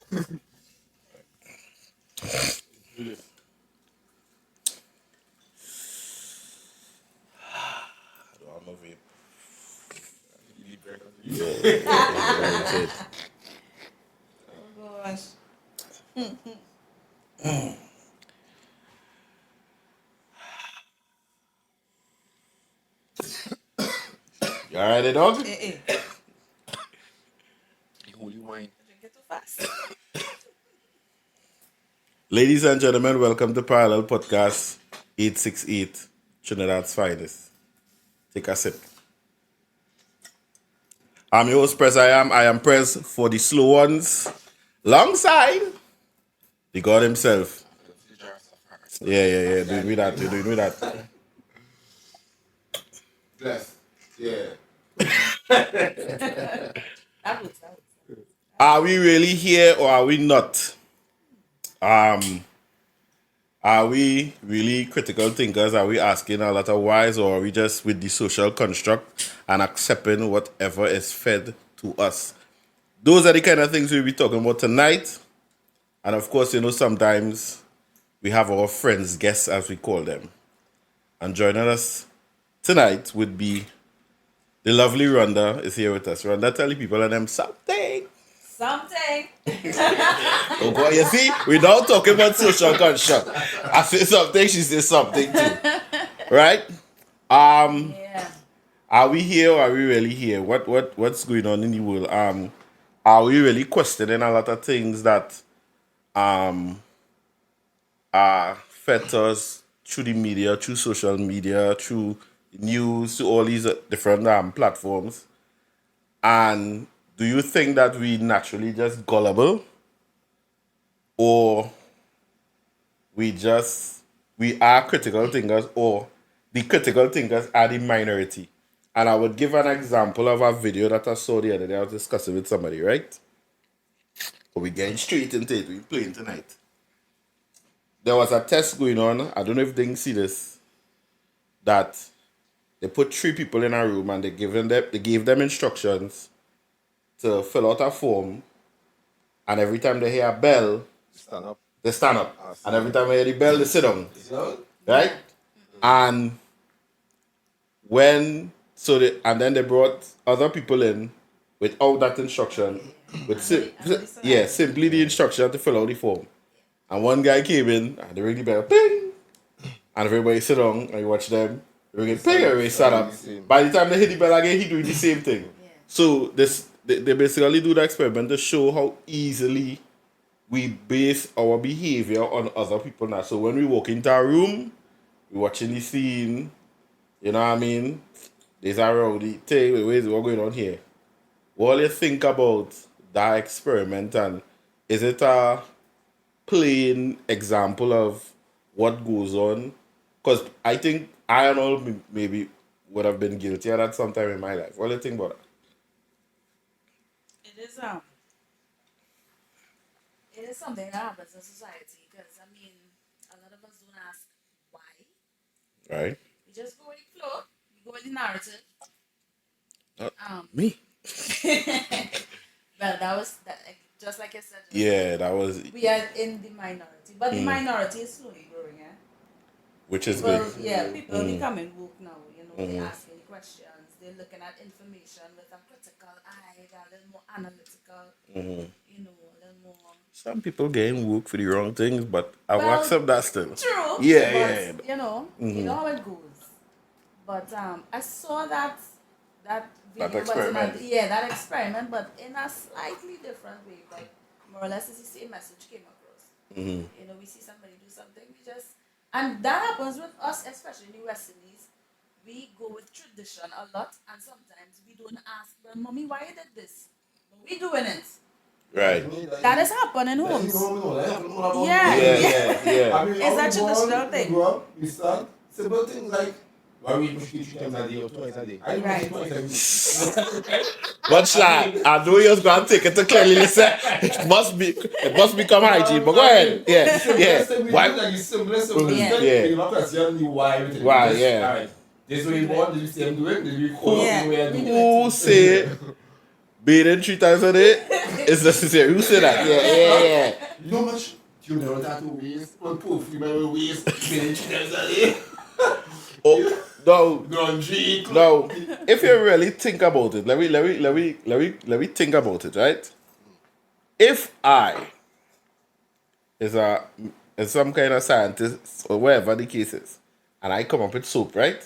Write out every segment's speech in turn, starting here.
I'm a vape. Oh gosh. You alright, dog? Eh. Holy wine. Drink it too fast. Ladies and gentlemen, welcome to Parallel Podcast 868, Trinidad's finest. Take a sip. I'm your host, Prez. I am Prez for the slow ones. Alongside the God himself. Yeah. Doing with that. Bless. Yeah. That works. Are we really here or are we not? Are we really critical thinkers? Are we asking a lot of whys, or are we just with the social construct and accepting whatever is fed to us? Those are the kind of things we'll be talking about tonight. And of course, sometimes we have our friends, guests as we call them. And joining us tonight would be the lovely Rhonda is here with us. Rhonda, tell the people and them something. Something. Oh boy, you see, we're now talking about social construct. I say something, she says something too. Right? Yeah. Are we here or are we really here? What's going on in the world? Are we really questioning a lot of things that are fed to us through the media, through social media, through news, through all these different platforms? And do you think that we naturally just gullible, or we are critical thinkers, or the critical thinkers are the minority? And I would give an example of a video that I saw the other day. I was discussing with somebody, right? But we're getting straight into it. We're playing tonight. There was a test going on. I don't know if they can see this. That they put 3 people in a room and they gave them instructions to fill out a form, and every time they hear a bell, Stand up. they stand up. And every time they hear the bell, they sit down. Right? And then they brought other people in without that instruction, with simply the instruction to fill out the form. And one guy came in and they ring the bell, ping, and everybody sit down and you watch them ring it, ping, everybody stand up. By the time they hit the bell again, he doing the same thing. So they basically do the experiment to show how easily we base our behavior on other people now. So when we walk into a room, we're watching the scene, you know what I mean? There's a rowdy thing, what's going on here? What do you think about that experiment, and is it a plain example of what goes on? Because I think I and all maybe would have been guilty of that sometime in my life. What do you think about that? It is something that happens in society, because a lot of us don't ask why. Right? We just go with the flow. We go with the narrative. Me? Well, that was that. Just like I said. Yeah, that was. We are in the minority, but the minority is slowly growing. Yeah. Which is People, good. yeah, people becoming woke now. They're asking questions. They're looking at information with a critical eye. They're a little more analytical. A little more. Some people getting woke for the wrong things, but I will Well, accept that still. True. Yeah, but, you know how it goes. But I saw that video. That experiment. That experiment, but in a slightly different way. But more or less, it's the same message came across. We see somebody do something, and that happens with us, especially in the West Indies. We go with tradition a lot, and sometimes we don't ask, well, mommy, why you did this? But we doing it. Right. That is happening in homes. Yeah. It's a traditional thing. We grow up, we start simple things like why we push 3 times a day or twice a day. I Right. push twice a day. But I know you're going to take it to cleanliness. It must become hygiene. But go ahead. Yeah. Why? Like the simplest of Yeah. you're not questioning the why with it. Why, Just, yeah. alright, this way you want, did you see him do it? Did you call Yeah. the way I do it? Who say bathing 3 times a day is necessary. Who said that? Yeah. You know how much you don't have to waste on perfume and waste many times a day. Oh, no. Laundry. No. If you really think about it, let me think about it, right? If I is some kind of scientist or whatever the case is, and I come up with soap, right?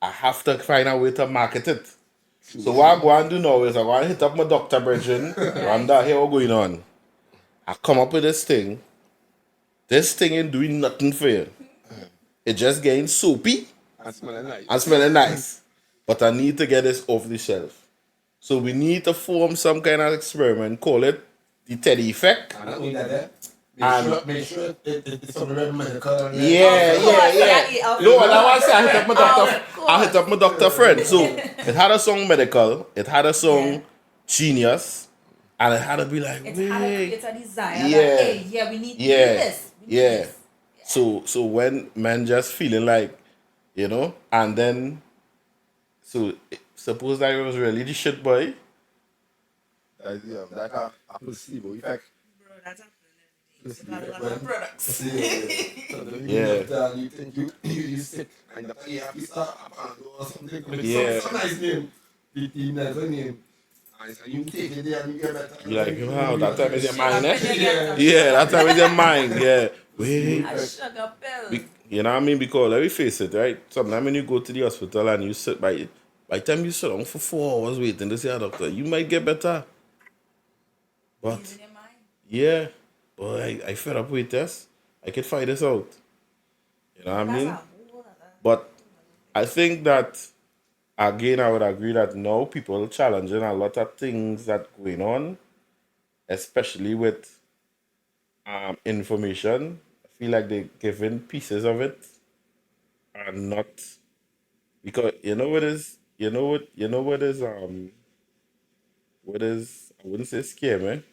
I have to find a way to market it. So what I go and do now is I go and hit up my doctor brethren. Rhonda, here what going on? I come up with this thing. This thing ain't doing nothing for you. It's just getting soapy And smelling nice. and smelling nice. But I need to get this off the shelf. So we need to form some kind of experiment, call it the Teddy effect. And not only that, And- make sure it's something medical. Yeah. No, and I want to say I hit up my doctor friend. So it had a song medical, it had a song genius, and it had to be like, It's how to create a desire. Yeah. That, hey, yeah, we need this. We need Yeah. this. So when men just feeling like, and then suppose that I was really the shit boy. That's like a placebo effect. Bro, that's happening. Placebo A lot effect. of products. Yeah. You think you sick and that's you have to start or something. Yeah. Some nice name. The team that's a name. And you take it there and you get better. You're like, wow, that time is your mind, eh? Yeah. Yeah, that time is your mind, yeah. Wait. A sugar pill. You know what I mean? Because let me face it, right? Sometimes when you go to the hospital and you sit by the time you sit down for 4 hours waiting to see a doctor, you might get better. But Ease in your mind. yeah, but I fed up with this. I could find this out. You know what I mean? That's a whole other- But I think that again, I would agree that now people challenging a lot of things that going on, especially with information. I feel like they're giving pieces of it and not because what is I wouldn't say scare me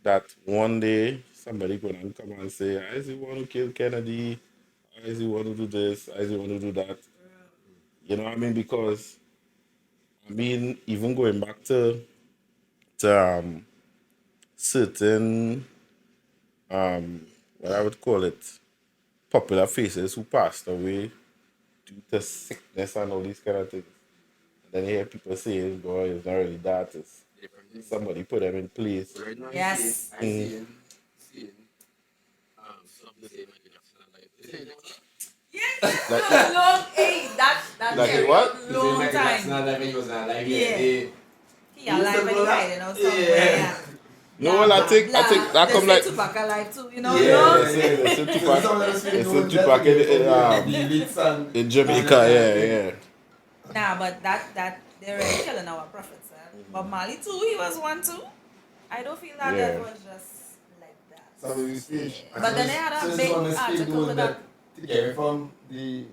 that one day somebody gonna come and say, I is he want to kill Kennedy, I is he want to do this, I is he want to do that. You know what I mean? Because even going back to certain what I would call it popular faces who passed away due to sickness and all these kind of things. And then you hear people saying, boy, it's not really that, it's somebody put them in place. Right now, Yes. I'm seeing some of the same Yes. Long, hey, that Like carried what? on long time. He was alive. Yeah. He He alive and he hiding out somewhere. Yeah. No, well, I think that come like Tupac alive too, you know? Yeah. You know? it's in Tupac in Jamaica, yeah. Nah, but that they're really killing our prophets. But Mali too, he was one too. I don't feel that Yeah. that was just like that. Some of his speech. But then they had a So big some of his speech article was with that that. to get it from the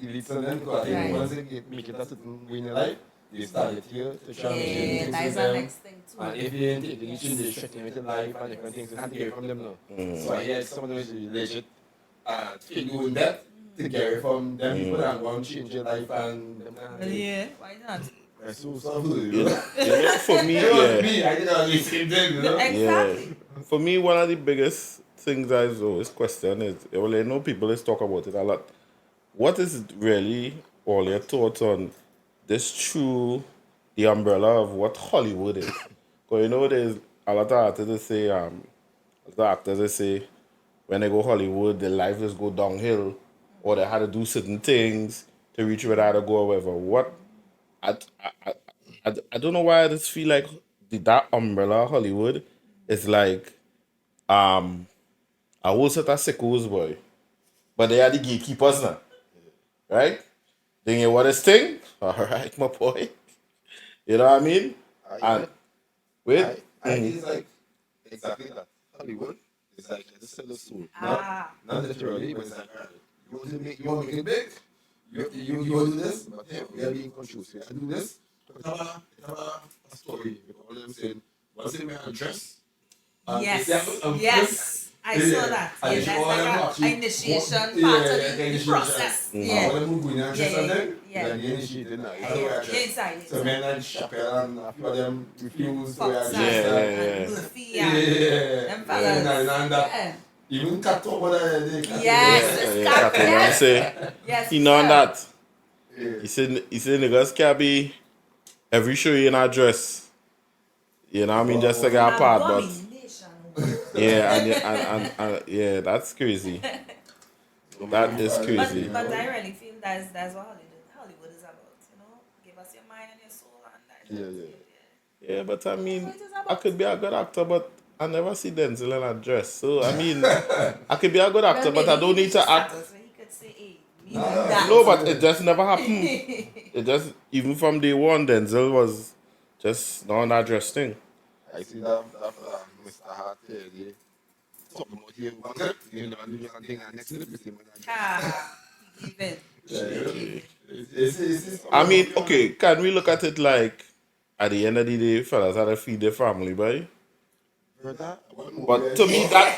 elites and then because I think Right. once they make it a certain way in your life, they started here to try and Yeah, change that things is with the them. next thing too. And if you didn't take the initiative, they shut with your life and different things, they had to get it from them now. So I hear some of them is legit thing doing that to get it from them people that want to change your life and them kind of thing. Yeah, why not? That's so sorry, You know, for me, It was yeah. me, I did all the same thing, you know? Exactly. For me, one of the biggest things I always question is, well, I know people is talk about it a lot. What is really all your thoughts on this through the umbrella of what Hollywood is? Because you know, there's a lot of artists that say, a lot of actors that say, when they go Hollywood, their life just go downhill, or they had to do certain things to reach where they had to go, or whatever. What? I don't know why I just feel like that umbrella of Hollywood is like a whole set of sickos, boy. But they are the gatekeepers now. Right? Then you what is thing? Alright, my boy. You know what I mean? And wait. I think it's like exactly that. Hollywood is like the seller soul. Not literally, but it's like, alright, you want to make it big? You want to do this? But hey, we are being conscious. We are do this. But have a story. With all them saying, once they wear a dress, Yes. if they have a Yes. I saw that. Yeah, that's like an initiation part of the process. Yeah. All them going and just and then, Yeah. then they initiated now. Inside. So men and Chappelle and a few of them refused to wear Fox dress. and Murphy and them fellas. And that, even cut over the Yes, yes. He know that. He said niggas can't be every show you in a dress. You know what I mean? Just to get a part, but yeah, that's crazy. That is crazy. But I really feel that's what Hollywood is about. You know, give us your mind and your soul, and that. Yeah, but I mean, I could be a good actor, but I never see Denzel in a dress. So I mean, I could be a good actor, but I don't need to act. No, but it just never happened. It just, even from day one, Denzel was just not on that dress thing. I see that Mr. Hart here, talking about here, you know, and do something, and next to the person, I mean, okay, can we look at it like, at the end of the day, fellas had to feed their family, boy? But to me, but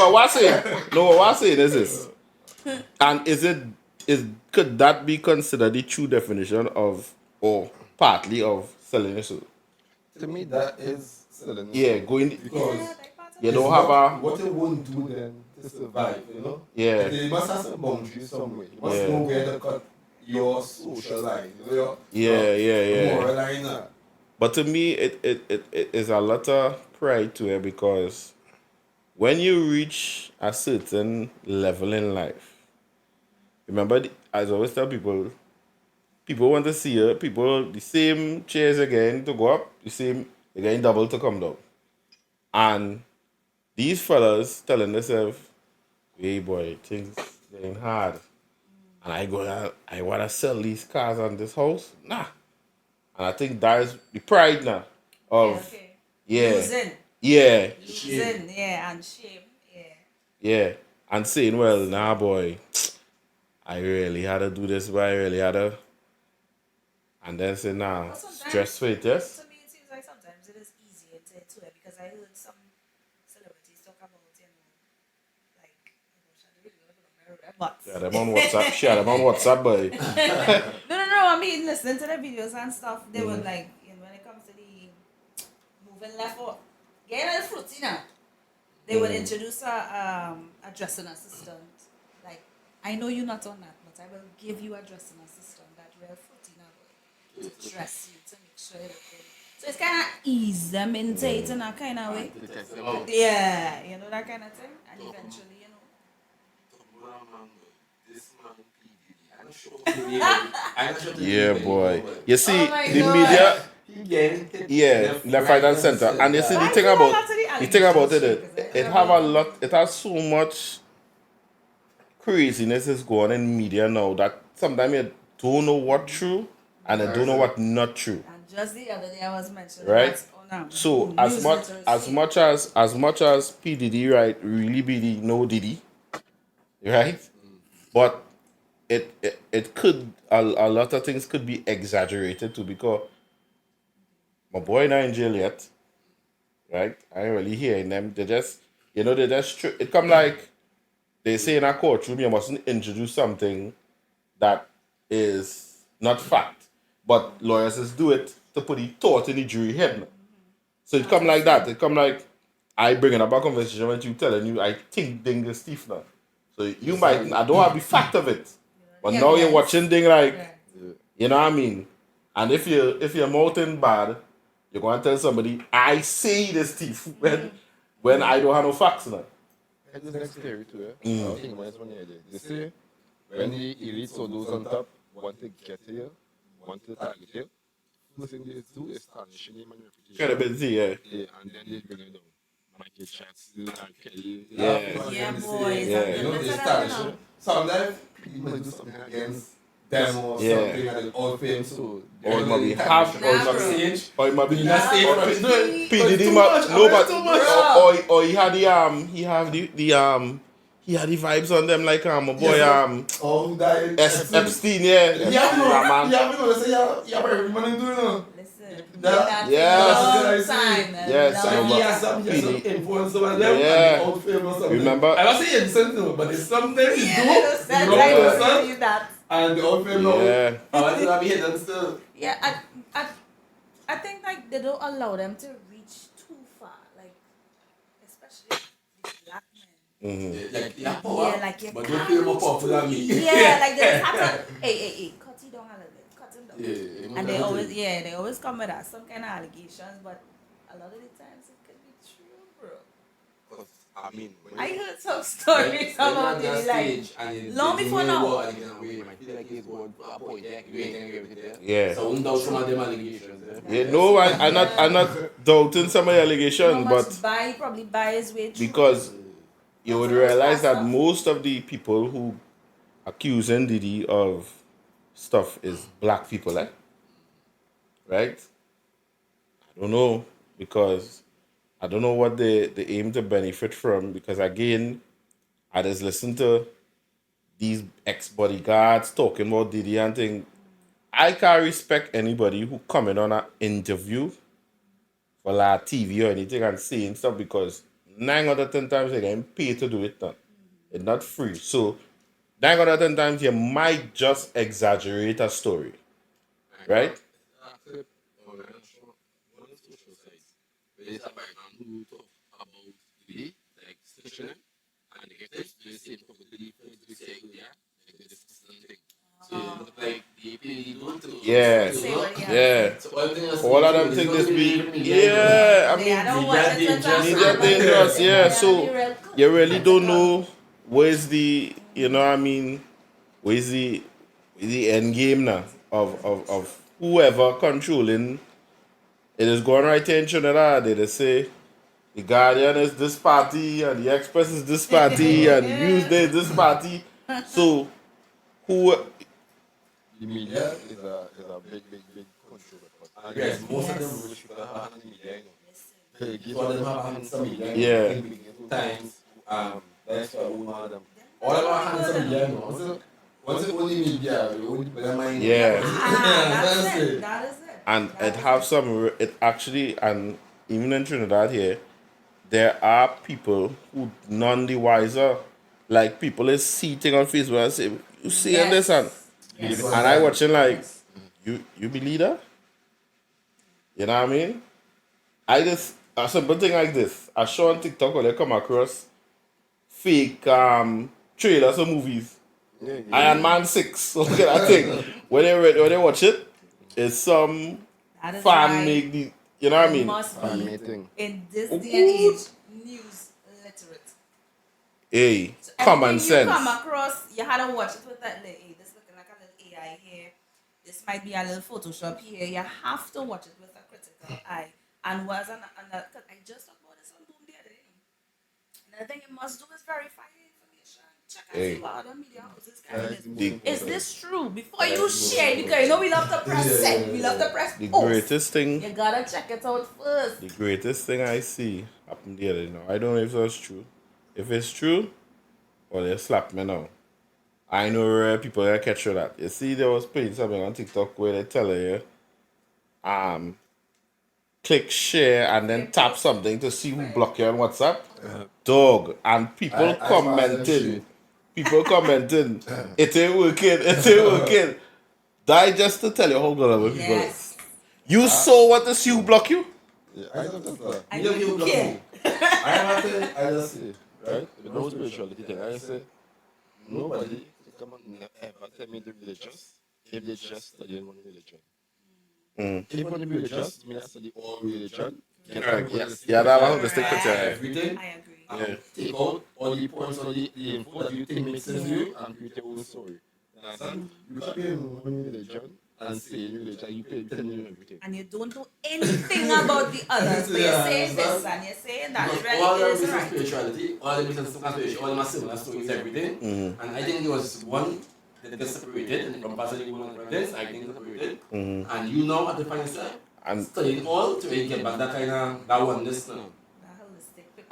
what I'm saying is this. And could that be considered the true definition of, or partly of, selling your soul? To me, that is selling your soul. Yeah, because you don't have what you won't do then to survive, you know? Yeah. You must have some boundaries somewhere. You must know where to cut your social line, your moral line. But to me, it is a lot of pride to it, because when you reach a certain level in life, remember, as I always tell people want to see you, the same chairs again to go up, they're getting double to come down. And these fellas telling themselves, hey boy, things getting hard. And I want to sell these cars on this house? Nah. And I think that is the pride now of, losing. Yeah. Losing, and shame. Yeah. And saying, well, nah boy, I really had to do this, but I really had to. And then say, nah, stress for it, yes? To me, it seems like sometimes it is easier to it, because I heard some celebrities talk about, Yeah, them on WhatsApp. Share them on WhatsApp, boy. No. I mean, listening to the videos and stuff, they were like, when it comes to the moving left or getting a little fruity now, they would introduce a dressing assistant. Like, I know you're not on that, but I will give you a dressing assistant that real fruity now to dress you, to make sure everything. So it's kind of ease them into it in a kind of way. Yeah, you know, that kind of thing. And eventually, Yeah, boy. You see, the media, left, right, and center. And you see, the thing about it has so much craziness is going on in media now that sometimes you don't know what true and you don't know what not true. And just the other day I was mentioning, right? So as much as P Diddy, right, really be the no Diddy, right? But it could, a lot of things could be exaggerated too, because my boy not in jail yet, right? I ain't really hearing them. It come like they say in a courtroom, you mustn't introduce something that is not fact, but lawyers just do it to put the thought in the jury head. So it come like that. It come like I bringing up a conversation with you, telling you I think thing is thief now. So you might, I don't have the fact of it. But now you're watching thing like, you know what I mean? And if you're mouthing bad, you're going to tell somebody, I say this thief when I don't have no facts now. That's the next theory too, I think when it's one idea. They say when the elites or those on top want to get here, want to target here, first thing they do is tarnish your name and reputation. Credibility, yeah, and then they bring it down. Michael Jackson, R. Kelly. Boys. You know, they tarnish it. Sometimes people do something against them or something and they're all fame, so or it might be half, or it might be or he had the vibes on them like my boy Epstein, yeah, man. Yeah, we gonna say yeah, but everybody do it. Listen. Yes. Time. Yes. He has some influence over them and they out film or something. Remember? I don't say innocent though, but it's something you do. Yeah. You I know see that. and the out film now. Yeah. I think I'll be hidden still. Yeah, I think like they don't allow them to reach too far, like especially the black men. Like they have power, like you but don't feel more powerful than me. Yeah, like they just have to hey, cut it down a little bit, cut him down. Yeah, And they always come with that, some kind of allegations, but a lot of the times it could be true, bro. I mean, I heard some stories about it, like long before now. Yeah. So don't doubt some of them allegations. Yeah, no, I'm not doubting some of the allegations, but Probably buy his way through. because you would realize that most of the people who accusing Diddy of stuff is black people, right? I don't know, because I don't know what they aim to benefit from, because again, I just listen to these ex-bodyguards talking about Diddy and thing. I can't respect anybody who coming on an interview for like TV or anything and saying stuff, because 9 out of 10 times they're getting paid to do it. It's not free. So 9 out of 10 times you might just exaggerate a story. Right? Yeah. Yeah. All of them think this be, yeah, I mean, media dangerous, yeah. So you really don't know where's the, you know what I mean, where's the end game now of whoever controlling it is going right here in Trinidad. They just say the Guardian is this party and the Express is this party and Newsday is this party. So who the media is a big control. And yes, most of them really should have hand in the media, you know. Give all them have hands in media. Yeah. Times, that's why we want them. All of our hands in media, you know. Once it only media, you only put them in. Yeah. That is it. And it have some, it actually, and even in Trinidad here, there are people who none the wiser. Like people is sitting on Facebook and say, you seeing this and I watching like, you believe that? You know what I mean? I just, a simple thing like this, I saw on TikTok when they come across fake trailers of movies. Iron Man 6, look at that thing. When they watch it, it's some fan make the, you know what I mean? Must be in this day and age, news literate. Hey, So common sense. You come across, you had to watch it with that, like, hey, this looking like a little AI here. This might be a little Photoshop here. You have to watch it with a critical eye. And was cause I just talked about this on Boom the other day. And the thing you must do is verify the information. Check and see what other media houses carry this. Is this true? Before you share, because you know we love to press send, we love to press The post. greatest thing. You gotta check it out first. The greatest thing I see happened the other day now. I don't know if that's true. If it's true, well, they slap me now. I know rare people that catch you that. You see, they was playing something on TikTok where they tell you, click share and then tap something to see who block you on WhatsApp. Dog. And people commenting. People commenting. It ain't working. It ain't working. That just to tell you how good people is. You saw what the you block you? Yeah, I don't know that. I don't block care. me. I just say, right? With no spirituality thing, I say, nobody come on ever tell me to be religious if they just study one religion. If you want to be religious, you mean I study all religion. Yes. Yeah, that one the stick with you. Everything. I agree. Take out all the points, all the info that you think makes sense to you and create your own story. You understand? You can be one religion and say religion, you pay everything. And you don't do anything about the others. But you're saying this and you're saying that. It really is right. Spirituality, all the business spirituality, all the similar stories, everything. And I think it was one that gets separated from passing the woman this, I think separated. And you now have to find yourself and studying all to get back that kind of that oneness now.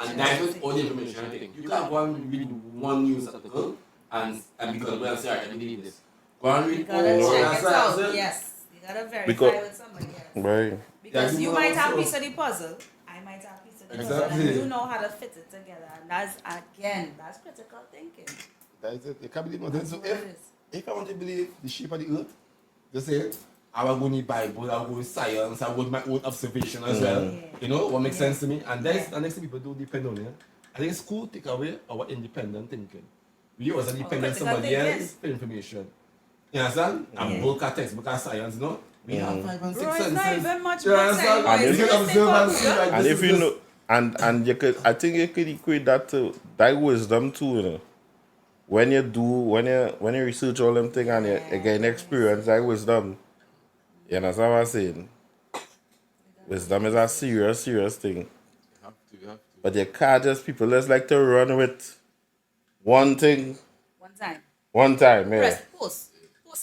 And that was all the information I think. You can't go and read one news article and because well say I believe this. Go and read You gotta check it out. Yes. You gotta verify with somebody else. Right. Because Yeah, you you might know, have so- piece of the puzzle, I might have piece of the puzzle, Exactly. and you know how to fit it together. And that's critical thinking. That is it. You can't believe nothing. That's So what it is. if I want to believe the shape of the earth, just say, I will go in the Bible, I will go in science, I will go with my own observation as well. Yeah. You know, what makes Yeah. sense to me? And that's Yeah. the next thing people do depend on it. I think school take away our independent thinking. We also depend on critical somebody thinking. else for information. You understand? And Yeah. book a textbook and science, you know? We have 5 and 6 Bro, it's not senses. even much You book understand? science, And boys. you can It's observe and just see like And this if is you this. know, and you could, I think you could equate that to that wisdom too, you know. When you research all them things and you gain experience, that wisdom. You understand what I'm saying? Wisdom is a serious thing. You have to. But you can't just people just like to run with one thing One time. one time, yeah. Press post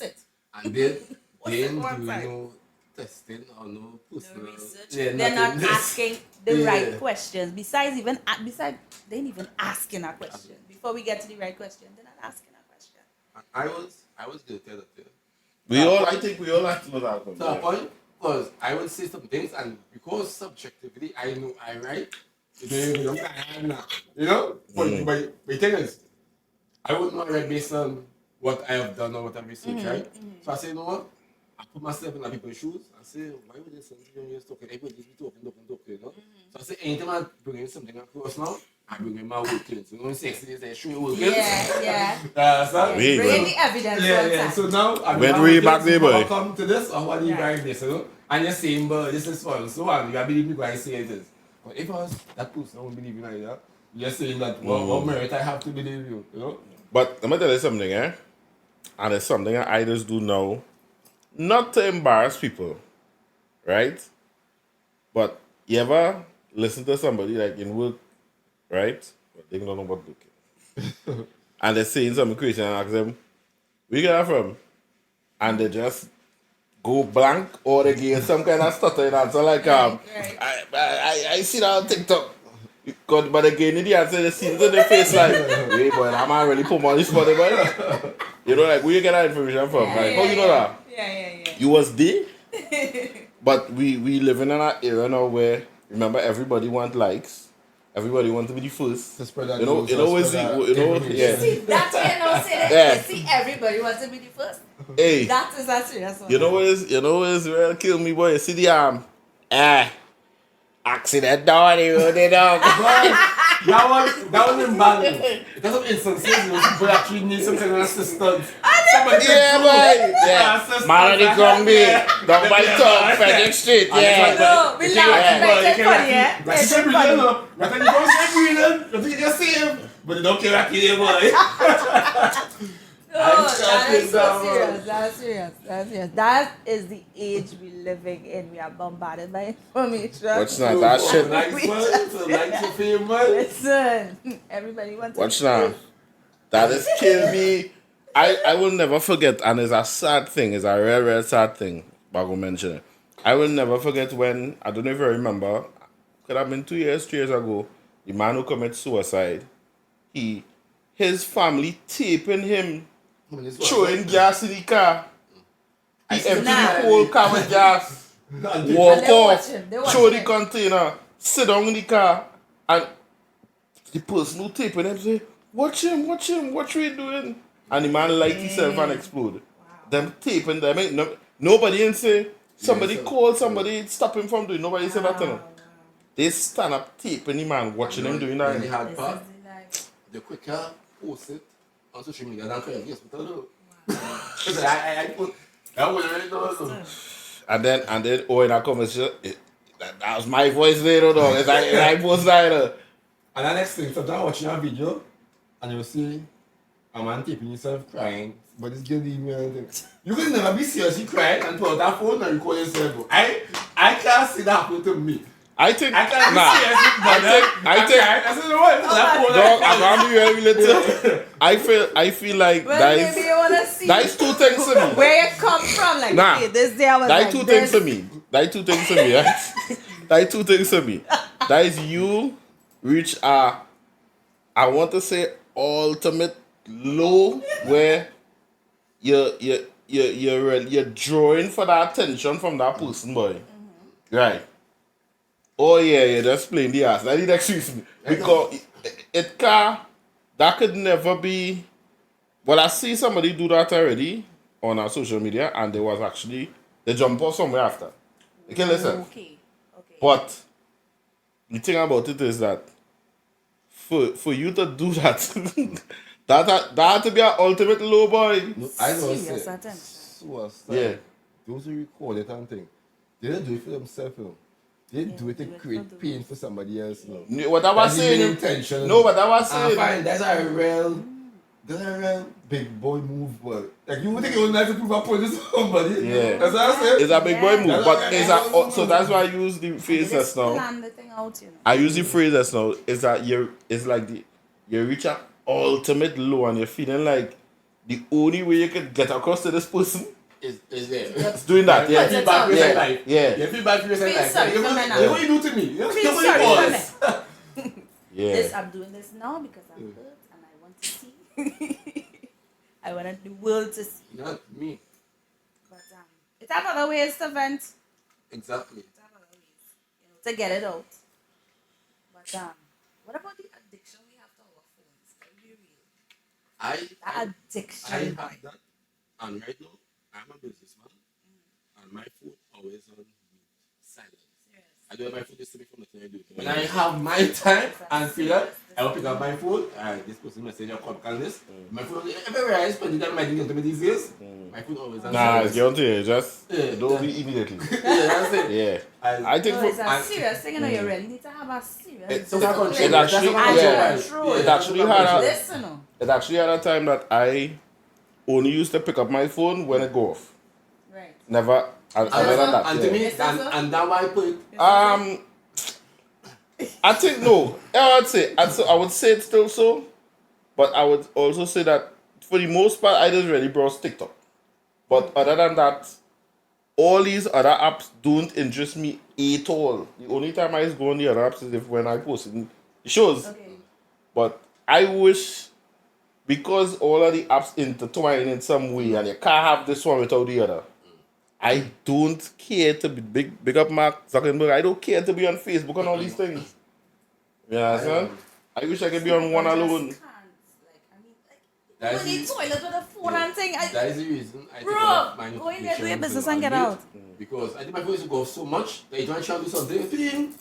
it. And they What's ain't the one doing no testing or no personal. No research. Yeah, They're not nothing. asking the Yeah. right questions. Besides, they ain't even asking a question. Before we get to the right question, they're not asking a question. I was guilty of that. I think we all have to know that. To a point, because I would say some things, and because subjectively I know I right, you know. But the thing is, I wouldn't know I right based on what I have done or what I've researched, right? So I say, you know what? I put myself in other people's shoes and say, why would they listen to you talking? Everybody be talking, you know? So I say, anytime I bring in something across now, I bring in my workings. You know, 60 days, I show you workings. Yeah. So, Wait, Bring in bro. the evidence. yeah, one yeah. time. So now I Went way back there, boy. Come to this or what do you Right. guys this, you know? And you're saying, but this is fun. So on, you believe me when I say it is. But if I was that person, I won't believe you now, yeah? You're saying that what merit I have to believe you, you know? But let me tell you something, eh? And it's something I just do now, not to embarrass people, right? But you ever listen to somebody like in work, right? But they don't know what looking. And they're saying something crazy and I ask them, where you get that from? And they just go blank or they give some kind of stuttering answer like, Right. I see that on TikTok. God, but again, the answer, they see it in their face like, hey, boy, I'm not really put money for them, boy. You know, like, where you get that information from? Like, how you know that? Yeah. You was there, but we living in an era now where, remember, everybody want likes. Everybody want to be the first. To spread that You know, news, you to know, spread that yeah. See, that's why I don't say that. Yeah. You see, everybody wants to be the first. Hey, That is a serious one. you know what is real kill me, boy? You see the accident down the road, you know. That was embarrassing. Because of instances, you know, people actually need some kind of assistance. Somebody Yeah, boy. Yeah. assistance. Man on the ground there. Down by top, Frederick Street, yeah. No, we laugh. Make it funny, yeah? Like, Make you it say breathing, funny. no? Like, you don't say breathing. You think you're safe. But they don't care about you, boy. No, that is so serious. That's serious. That is the age we living in. We are bombarded by information. Watch now, that shit. Nice one. So, like your favorite. Listen, everybody wants Watch to now. That is kill me. I will never forget, and it's a sad thing, it's a real sad thing, but I will mention it. I will never forget when, I don't know if you remember, could have been 2 years, 3 years ago, the man who committed suicide, his family taping him, throwing gas in the car. He emptied the whole car with gas, walk And they off, watch him, they watch throw the him. container, sit down in the car, and the person who taping him say, watch him, what you doing? And the man light himself and explode. Them taping them, ain't nobody in say, somebody call somebody, stop him from doing, nobody say that to him. They stand up taping the man, watching him doing that. And the hard This part, is the life. the quicker post it on social media than create yes, but I don't know. Because I put that one right now. And then, in that conversation, that was my voice later, dog. It's like, I post that. And the next thing, sometimes watching a video and you'll see a man taping himself crying, but it's girl leave me and things. You can never be seriously crying and pull out that phone and record yourself. Bro. I can't see that happen to me. I think, I can't nah, be seriously, but I think, I said, no, what? That phone. dog, I'm gonna be very little. I feel like Well, that maybe you wanna see is two things to me. where you come from. Like, Nah. okay, this day I was That like is two this. things to me. That is two things to me, right? That is two things to me. That is you reach I want to say ultimate low where you're drawing for that attention from that person, boy. Right. Oh yeah, just playing the ass. That need excuse me. Because it can that could never be. Well, I see somebody do that already on our social media, and there was actually they jump off somewhere after. Okay, listen. Okay. But the thing about it is that for you to do that, that had to be an ultimate low boy. No, I know Serious say, attention. suicide. Yeah. Those who record it and thing, they don't do it for themselves, you know. They do it to create pain for somebody else, you know. What I was That's the main saying. intention. No, but I was I saying. find that's a real big boy move, but like you would think it was nice to prove a point to somebody. Yeah. That's what I said. It's a big boy move, That's but what it's I- so that's why I use the phrase Just that's now. plan the thing out, you know. I use the phrase that's now is that it's like you reach an ultimate low and you're feeling like the only way you could get across to this person Is there? is doing that. You Yeah, feel bad for yourself yeah, life. yeah, You feel bad for yourself Feel life. sorry You for me now. know what you do to me? You Feel know sorry what for you me. was. This, yeah. I'm doing this now because I'm hurt and I want to see. I want the world to see. Not me. But it's have other ways to vent. Exactly. It's have other ways, you know, to get it out. But what about the addiction we have to our phones? Let's be real. That addiction. I have that, and right now I'm a businessman, and my phone always on mute, silent. I don't have my phone to me from nothing I do. When I have my time and feel that, I will pick up my phone. This person message or call this. My phone everywhere I spend the time I didn't get to me these days. My phone always on Nah, silent. it's guilty. Just Yeah, don't be immediately. Yeah, that's it. Yeah, And I think No, it's a and- serious thing, you know. You really need to have a serious It- so that control. it actually- and yeah. control. It actually had a- This, you know. it actually had a time that I only used to pick up my phone when it go off. Right. Never. Other than that, and to yeah. me, Is that so? and that's why I put it. I think no. I would say it's still so, but I would also say that for the most part, I just really browse TikTok. But other than that, all these other apps don't interest me at all. The only time I just go on the other apps is if when I post the shows. Okay. But I wish because all of the apps intertwine in some way, and you can't have this one without the other. I don't care to be big up Mark Zuckerberg. I don't care to be on Facebook and all these things. You understand? I wish I could be on one People alone. just can't. Like, I mean, like, That's go in the it. toilet with a phone and thing. That is the reason I take Bro, off my go in there, do your notifications business on and get mute, out. Because I think my phone used to go off so much that you don't try to do something, feeling.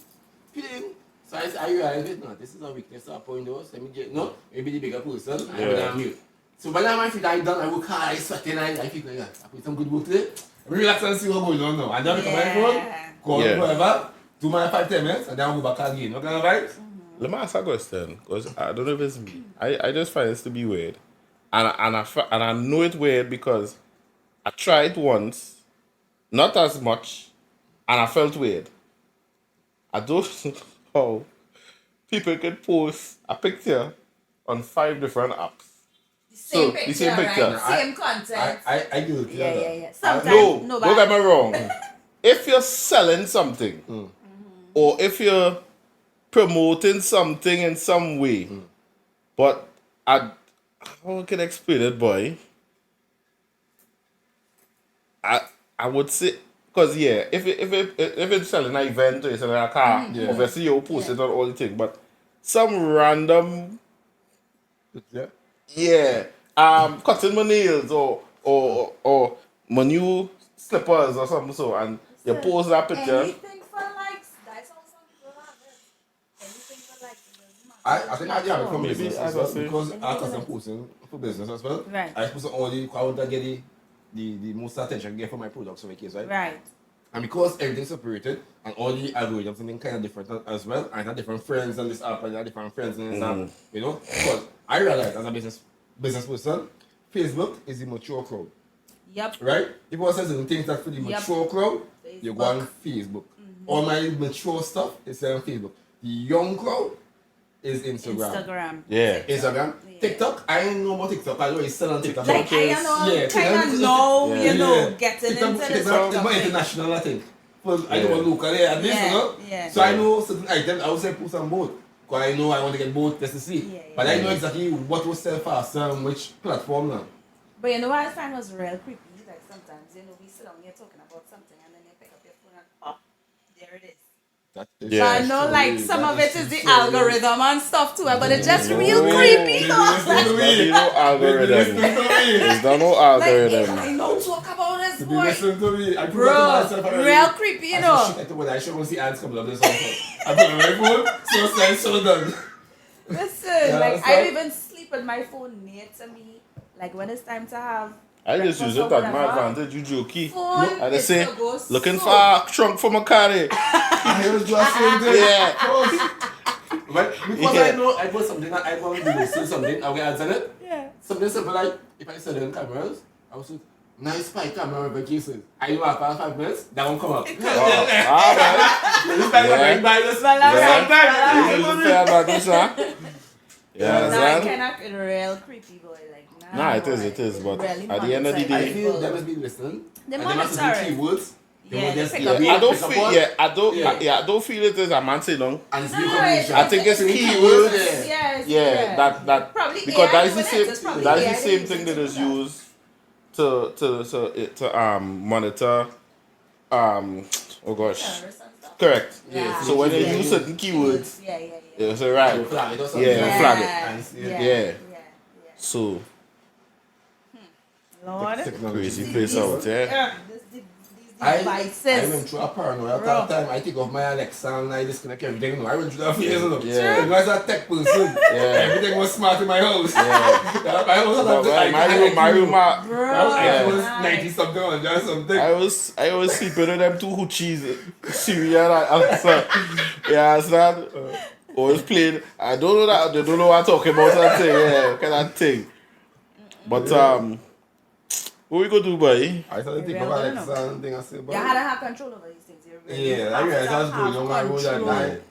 So I realized it, no, this is a weakness I point out. Let me get, no, maybe the bigger person, I Yeah. am mute. So by the time I feel I done, I work hard, I sweating, I feel like I put some good work today. Relax and see what's going on now. And then I pick up my phone, go on Yeah. whatever, do my 5-10 minutes, and then I'll go back again. What kind of vibes? Let me ask a question, because I don't know if it's me. I just find this to be weird. And I know it's weird because I tried once, not as much, and I felt weird. I don't know how people can post a picture on 5 different apps. The same So, the picture, same picture. right? Same content. I guilty yeah, of yeah, that. yeah. Sometimes, No, no, don't get but me wrong. If you're selling something, or if you're promoting something in some way, but how can I explain it, boy? I would say, because yeah, if it's selling an event or you're selling a car, Yeah. obviously you'll post it on all the things, but some random Yeah. cutting my nails or my new slippers or something so, and you post that picture. anything for likes. That's how some people have it. Anything for likes. It doesn't matter. I think I have it from Maybe business I as well would say- because I cause I'm posting for business as well. Right. I post all the I want to get the most attention I get for my products in my case, right? Right. And because everything's separated and all the algorithms and kind of different as well, I have different friends on this app and I have different friends on this app, you know? Because I realize as a business person, Facebook is the mature crowd, Yep. right? If one says certain things that for the Yep. mature crowd, you go on Facebook. All my mature stuff is on Facebook. The young crowd is Instagram. Yeah. Instagram. Yeah. TikTok, I ain't know about TikTok. I know it's still on TikTok. Like, I know, Yeah, kind of TikTok- know, Yeah. you know, Yeah. getting TikTok, into the TikTok is TikTok more thing. international, I think. Well, I Yeah. don't want local at least, Yeah, you know? yeah. So I know certain items, I would say put on both. Because I know I want to get both just to see. Yeah, yeah. But I know exactly what will sell faster and which platform now. But you know what I find was real creepy? Like sometimes, you know, we sit down here talking about something and then you pick up your phone and there it is. Yeah. So I know like some of it is the algorithm and stuff too, but it's just real creepy though. It's no algorithm. It's not no algorithm. I know talk about this You boy. listen to me. I Bro, real creepy, you know. I should go see ants come up this also. I put my phone, so it's so done. Listen, like I even sleep with my phone near to me. Like when it's time to have I just use it breakfast at or my whatever, advantage, you jokey. phone I just say, is to go looking so- for a trunk for my car. I was just saying that. Yeah. But because Yeah. I know I put something, I want to do see something, I'll get answer it. Yeah. Something simple like, if I set in cameras, I was like, nice spy camera with cases. I know after 5 minutes, that won't come up. Oh, alright. This spy camera, Yeah. you buy this. Well, all right, well, all This right. is fair advantage, huh? Yeah, Nah, I understand? cannot real creepy boy. Like, Nah, it boy. is, but Really at the end of the monitor I day, feel they must be listening. They and they must monitor be it. keywords. They Yeah, will they just pick be up. I don't pick up feel, on, I don't feel it is a man say no. and see No, you communication. I think it's keywords. Yes, Yeah, that Probably because AI that's the doing same it. It's probably that's AI the same doing thing it that to is do that. used to monitor oh gosh. Terrorists and stuff. Correct. Yeah. So when they Yeah. use certain keywords, Yeah. it's alright. You flag it or something. Yeah, flag it. And see it. Yeah. Yeah. So Lord. crazy place out there. These I devices. went through a paranoia Bro. that time. I take off my Alexa and I disconnect everything. No, I went through that phase. You know. Yeah. I was a tech person. Everything was smart in my house. Yeah. My house But was my room, Bro. I was nice. 90 something or just something. I was sleeping with them two hoochies, Syria and Alexa. Yeah, understand? Always playing. I don't know that they don't know what I'm talking about. That thing, yeah, kind of thing. But what we gonna do, boy? I started to think You of really Alexa and thing. I said, You had to have control over these things. You really yeah, I have realized to I was going have on my road that control. night.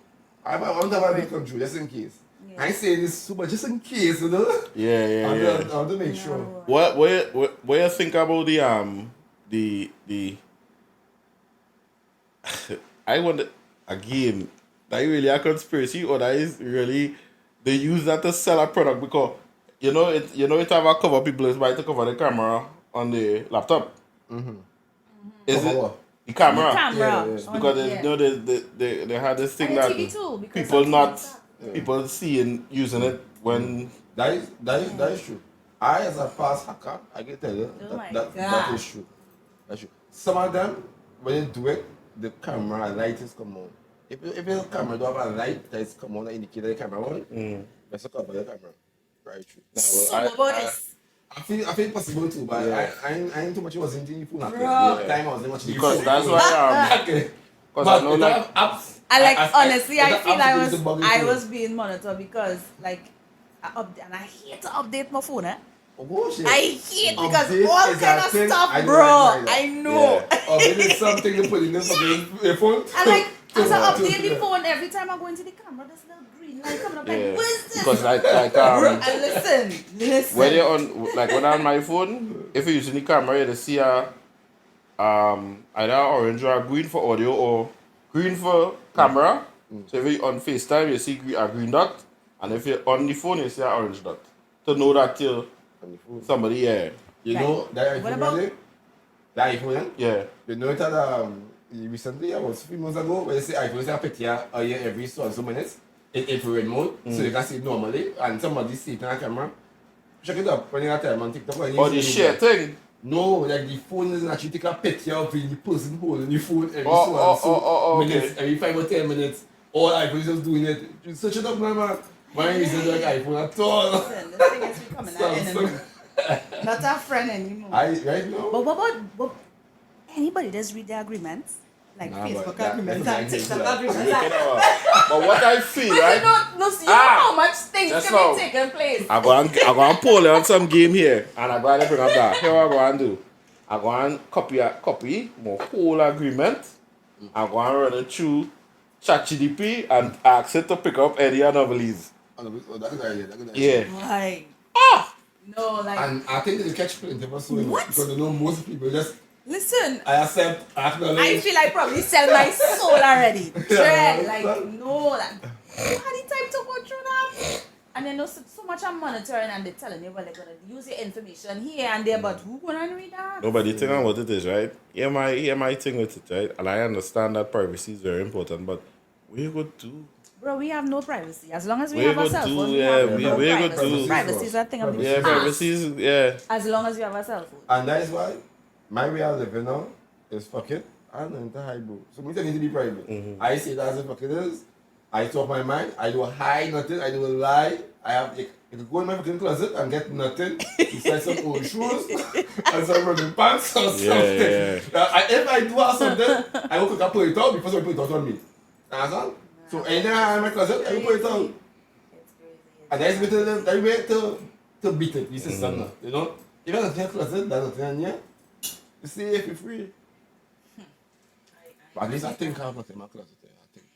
I want to have a bit control just in case. Yeah. I say this super just in case, you know. Yeah. I want to make sure. What you think about the I wonder again, that really a conspiracy or that is really they use that to sell a product because it have a cover people is buy to cover the camera on the laptop. Is Cover it what? the camera? Camera. Yeah. Because they had this thing And that TV too, because people of not that. people seeing using it when That is true. I as a past hacker, I can tell you Oh my that God. is true. That's true. Some of them, when you do it, the camera light is come on. If the camera don't have a light that is come on that indicate the camera on, that's a cover the camera. Very true. Now, So about this. I feel possible too, but Yeah. I ain't too much was into the phone. At Bro. the time I was much because that's why Okay. because But I know it like have apps. I like honestly, I it feel have apps to bug I into. was being monitored because like and I hate to update my phone. Oh shit. I hate because Update all is kind a of thing stuff, I don't bro. like I know. Or maybe something to put in the fucking phone. I like as I Yeah. update the phone every time I go into the camera, there's a little green light coming up. Like, yeah, what is this? because like And listen. when you're on like when I'm on my phone, if you're using the camera, you see a either orange or green for audio or green for camera. So if you're on FaceTime, you see a green dot, and if you're on the phone, you see an orange dot to know that you're somebody. Yeah, You know that What iPhone, about- really? That iPhone, yeah, you know it had recently, about a few months ago, where they say iPhone is a picture every so and so minutes in infrared mode, so you can see it normally, and somebody see it on a camera. Check it up when you have time on TikTok. When you or the see share it. thing. No, like the phone is actually take a picture of the person holding the phone every Oh, so and so oh, okay. minutes, every 5 or 10 minutes. All iPhone is just doing it. You search it up, man. Why is it like iPhone at all? Listen, this thing is becoming an enemy. Not a friend anymore. Right now? But anybody does read the agreements? Like Nah, Facebook but that- agreements that's and the TikTok idea. agreements. But what I feel, But right? you know Ah, how much things just can now. be taking place. I go and pull on some game here, and I go and bring up that. Here what I go and do. I go and copy my whole agreement. I go and run it through ChatGPT and ask it to pick up any anomalies. Oh, that's a good idea. That's a good idea. Yeah. Like, no, like, And I think they catch plenty of us doing What? it because you know most people just listen, I accept, I acknowledge. I feel I probably sell my soul already. Yeah, Dread, like, no, like, you had the time to go through that? And you know, so much I'm monitoring and they're telling you, well, they're going to use your information here and there, but who going to read that? Nobody think on what it is, right? Here my thing with it, right? And I understand that privacy is very important, but what you go do? Bro, we have no privacy. As long as we We have a could cell do, phone, we yeah, have we- no we could privacy. do- Privacy is a thing of the Yeah, past. privacy is, yeah. As long as you have a cell phone. And that is why my way of living now is fuck it. I don't need to hide, bro. So me tell you to be private. I say that as a fuck it is. I talk my mind. I don't hide nothing. I don't lie. I have you can go in my fucking closet and get nothing. Besides some old shoes and some running pants or something. Yeah. If I do have something, I will cook put it out before somebody put it out on me. Understand? So anything I have in my closet, I will put it out. It's crazy. And that's the way to beat it. This is something, you know. If you're not in your closet, there's nothing in here. You see if you're free. But at least I think I have nothing in my closet. I think.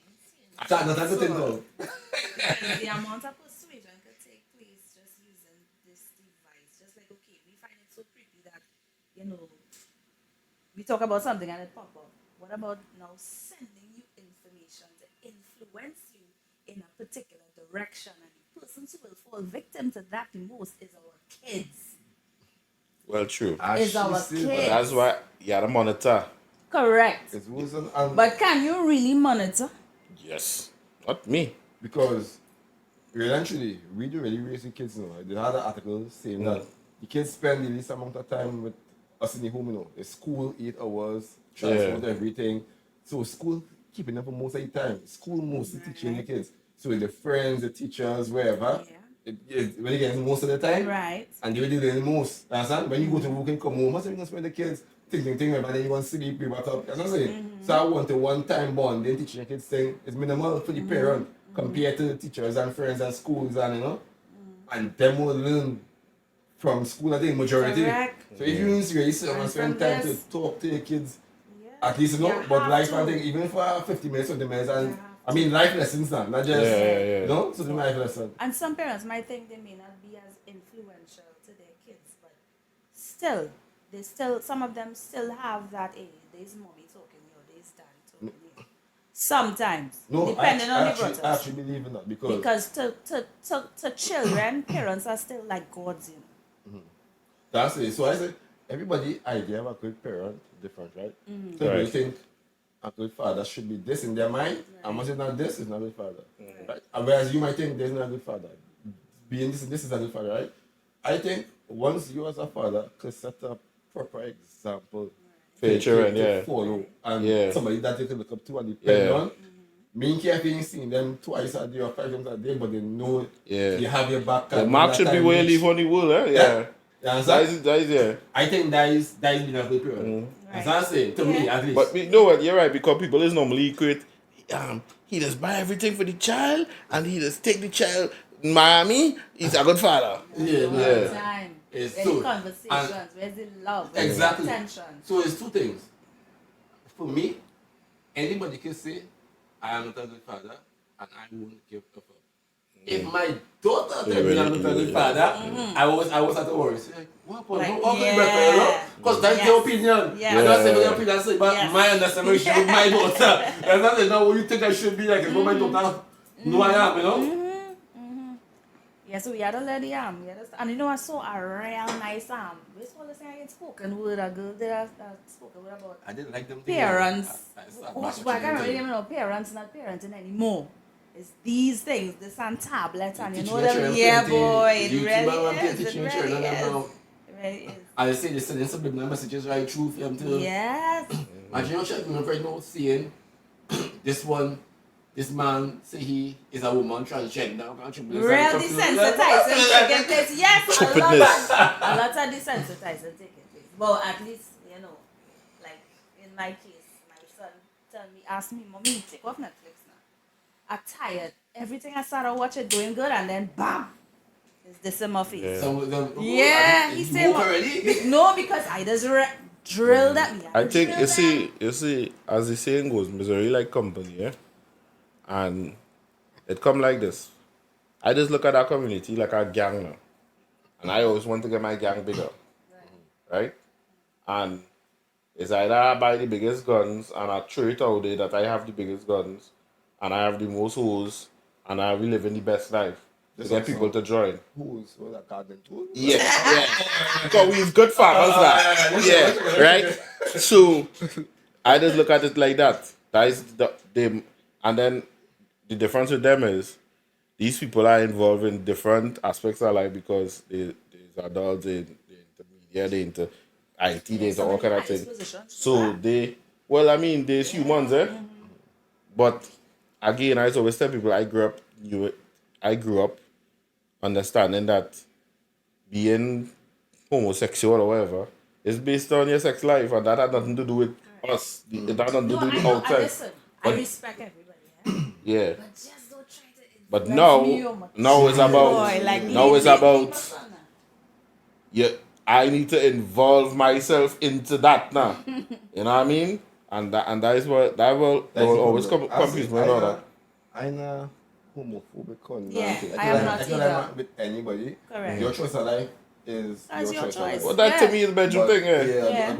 That's not a good thing though. The amount of persuasion could take place just using this device. Just like, okay, we find it so creepy that, you know, we talk about something and it pop up. What about now sending you information to influence you in a particular direction? And the persons who will fall victim to that the most is our kids. Well, true. Is our see, kids. but That's why you gotta monitor. Correct. It's wasn't and But can you really monitor? Yes. Not me. because eventually we do really raise the kids now. They had an article saying that the kids spend the least amount of time with us in the home, you know. The school 8 hours, transport, everything. So school keeping them for most of the time. School mostly teaching the kids. So the friends, the teachers, wherever, when they get most of the time. Right. And they will do the most. Understand? When you go to work and come home, most of you can spend the kids thinking, and then you want to sleep, you back up. That's what I'm saying. So I want a one-time bond. Then teaching the kids thing is minimal for the parent compared to the teachers and friends and schools and you know. And them will learn from school, I think, majority. Correct. So if you really sit down and spend from time this- to talk to your kids, Yeah. at least you know, You but have life to. I think even for 50 minutes, 20 minutes, and You I mean life lessons now, not just Yeah. you know, so the life lesson. And some parents might think they may not be as influential to their kids, but still, some of them still have that, hey, there's mommy talking you, there's daddy talking you. Sometimes, No, depending on the I brothers. actually believe in that Because to children, parents are still like gods, you know. that's it. So I said, everybody idea of a good parent different, right? So Right. you think a good father should be this in their mind, and once it's not this, it's not a good father. Right? And whereas you might think there's not a good father. Being this and this is a good father, right? I think once you as a father could set a proper example For your children, to yeah. follow and Yeah. somebody that you can look up to and depend Yeah. on. Me and Kathy ain't seen them twice a day or 5 times a day, but they know Yeah. you have your back. The and mark when should that be time where you reach- live on the world, eh? Yeah. You understand? That is yeah. I think that is being a good parent. That's what I'm saying, to me at least. But you know what? You're right, because people is normally equate. He just buy everything for the child and he just take the child. Miami, he's a good father. yeah, All yeah. the time. It's Where's true. the conversations? Where's the love? Where's Exactly. the attention? So it's two things. For me, anybody can say, I am not a good father and I won't give a fuck. If my daughter tell me I'm not a good father, I was at the worst. Like, what happened? Like, How can you better, you know? Because that's your opinion. Yeah. I'm not saying what your opinion say, but Yes. my understanding should be my daughter. And that's not what you think I should be like. It's what my daughter know I am, you know? Yeah, so we had a lady, and you know, I saw a real nice, what's all the thing I get spoken word, a girl there that spoken word about I didn't like them parents. I I can't remember know parents not parenting anymore. It's these things, this and tablet, and you know them, yeah, boy, it really is. It really is. It really is. I say they sending subliminal messages right through for them too. Yes. Imagine you're checking right now seeing this man say he is a woman transgender. Real desensitizing taking place. Yes, a lot of desensitizing taking place. But at least, you know, like in my case, my son asked me, Mommy, take off Netflix now. I'm tired. Everything I started watching doing good and then bam! It's this in my face. Yeah, he said no, because I just drilled at me. I think you see, as the saying goes, misery like company, yeah? And it come like this. I just look at our community like a gang now. And I always want to get my gang bigger. Right? And it's either I buy the biggest guns and I throw it out there that I have the biggest guns and I have the most hoes and I will live in the best life. to get people to join. Who's that garden tool? Yeah. Because we've good farmers now. Yeah, right? So I just look at it like that. That is them. And then the difference with them is these people are involved in different aspects of life because there's adults, they into media, they into IT, they into all kind of things. So there's humans, But again, I always tell people I grew up understanding that being homosexual or whatever is based on your sex life, and that had nothing to do with us. It had nothing to do with outside. Listen, I respect everybody. Yeah. But just don't try to. But now it's about yeah. I need to involve myself into that now. You know what I mean? And that is what that will always confuse me about that. I'm not homophobic. I am not either. I'm with anybody. Correct. Your choice of life is That's your choice. of life. Well, that to me is a bedroom thing, Yeah.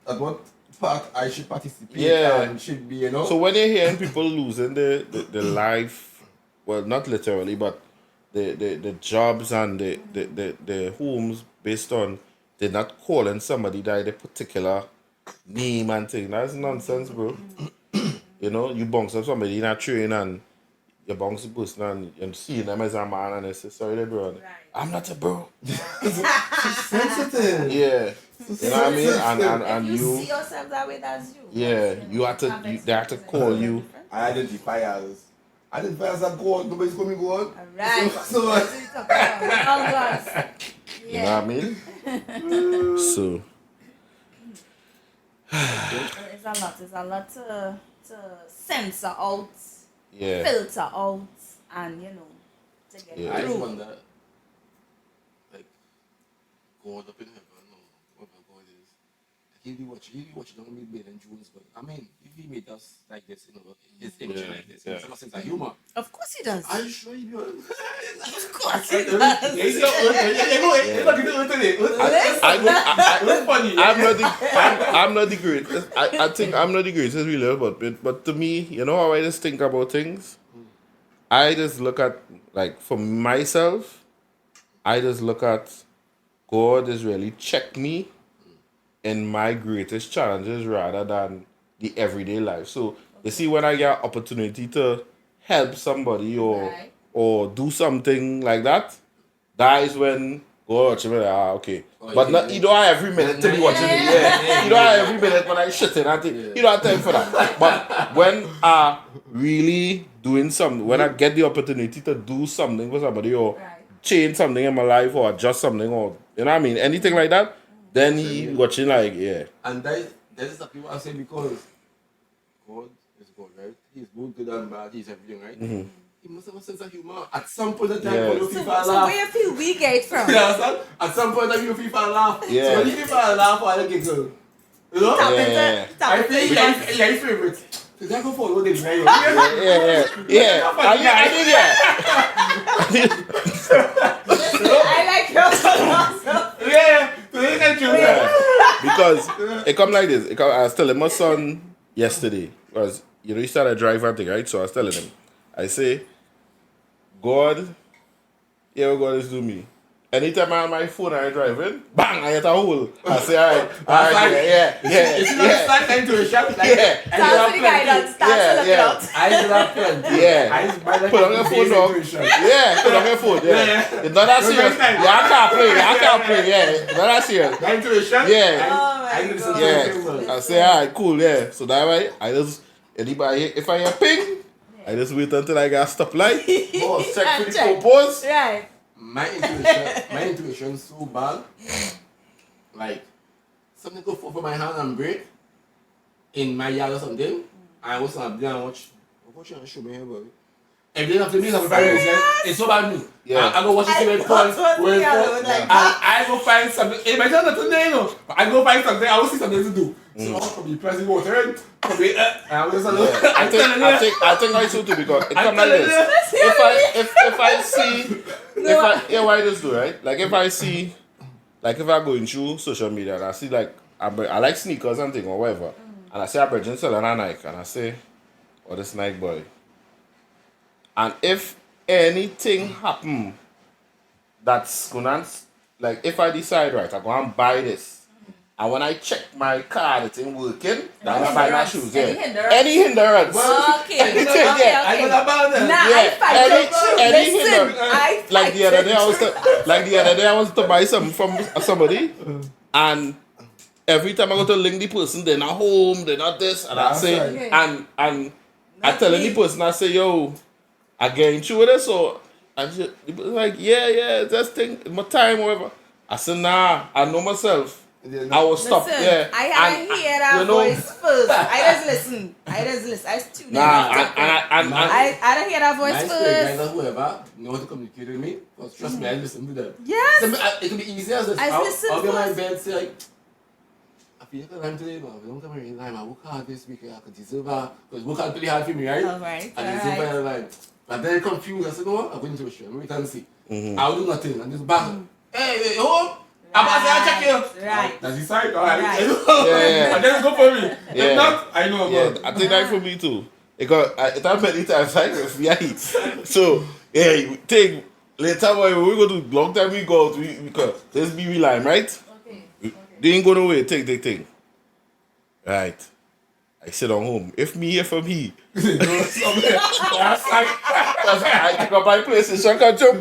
At what part I should participate and should be, So when you're hearing people losing the life, well, not literally, but the jobs and the homes based on they're not calling somebody by the particular name and thing. That's nonsense, bro. You bounce up somebody in a train and you bounce the person and you see them as a man and they say, sorry, bro. Right. I'm not a bro. Sensitive. Yeah. You know what I mean? And you see yourself that way, that's you. Yeah, they have to call you. I identify as a god. Nobody's calling me god. Alright. So you know what I mean? So it's a lot to censor out, filter out, and to get I through. wonder, like, God up in heaven, or whatever God is. He watch don't meet Bill and Jones, but I mean, if he made us like this, his image like this, it's a sense of humor. Of course he does. I'm sure he will. Of course he does. I'm not the greatest. I think I'm not the greatest really, but to me, you know how I just think about things? I just look at, like, for myself, I just look at God has really checked me in my greatest challenges rather than the everyday life. So you see, when I get opportunity to help somebody or do something like that, that is when God watching me like, okay. But you don't have every minute to be watching me. Yeah. You don't have every minute when I shitting and thing. You don't have time for that. But when I really doing something, when I get the opportunity to do something for somebody or change something in my life or adjust something or you know what I mean, anything like that, then he watching like And that is the people I say because God is God, right? He's both good and bad, he's everything, right? Mm-hmm. He must have a sense of humor. At some point in time, when you feel laugh. So where you feel we get from? At some point in time, you feel laugh. Yeah. So when you feel laugh, I don't get good. You know? Tap into your favorite. So that go follow them, right? Yeah. I like your Yeah. Because it come like this. I was telling my son yesterday, because he started driving thing, right? So I was telling him, I say, God, what God is doing me. Anytime I'm on my phone and I'm driving, bang, I hit a hole. I say, all right, yeah. It's not time to a shop. Like, Start the guidance, I do that friend. Yeah. Put on your phone now. Yeah, put on your phone. Yeah. It's not that serious. I can't play. Yeah. It's not that serious. Time to a shop? Yeah. I say, all right, cool, yeah. So that way, if I hear ping, I just wait until I got stoplight. Check for the purpose. Right. My intuition is so bad. Like, something go fall from my hand and break in my yard or something. I was on a and watch. What you show me here, boy? Every day after me, it's so bad me. Yeah. I go watch it where it falls. And I go find something. It might not today, but I go find something. I will see something to do. So I could be pressing water and probably I was I think I should too because it come like this. If I see what I just do, right? Like if I go through social media and I see like I like sneakers and thing or whatever, and I see a Virgin selling a Nike and I say, oh, this Nike boy. And if anything happen that's gonna, like, if I decide, right, I'm gonna buy this, and when I check my card, it's ain't working, then I'm gonna buy my shoes. Yeah. Any hindrance. Okay. Anything, Okay. yeah. I know about them. Nah, Yeah, I fight any Listen, hindrance. I fight Like the other day, I was to buy something from somebody, and every time I go to link the person, they're not home, they're not this, and I say, Okay. and I tell any person, I say, yo, I getting through with this, so I just like, yeah, this thing, my time, whatever. I said, nah, I know myself. I will stop. Listen, Yeah, I had to hear that voice first. I just listen. I just tune in. I don't hear that voice My first. guys or whoever know how to communicate with me. Because trust me, I listen to them. Yes. It can be easy as this. I listen I'll be on my first. bed say like, I feel like I'm today, but I don't come here time. I work hard this week. I could deserve that. Because work hard really hard for me, right? Alright, And deserve that, like, but then confused. I said, no, I'm going to a show. I'm wait and see. I'll do nothing. And just back. Hey, you home? I'm about to check you. Right. That's the side, alright. Right. Yeah. And then go for me. Yeah. If not, I know about it. I think that for me too. Because it happened many times, right? So, yeah, you take later when we go to long time we go out, because let's be real line, right? Okay. They ain't going away, take. Right. I sit on home. If me here from he. I take up my PlayStation control.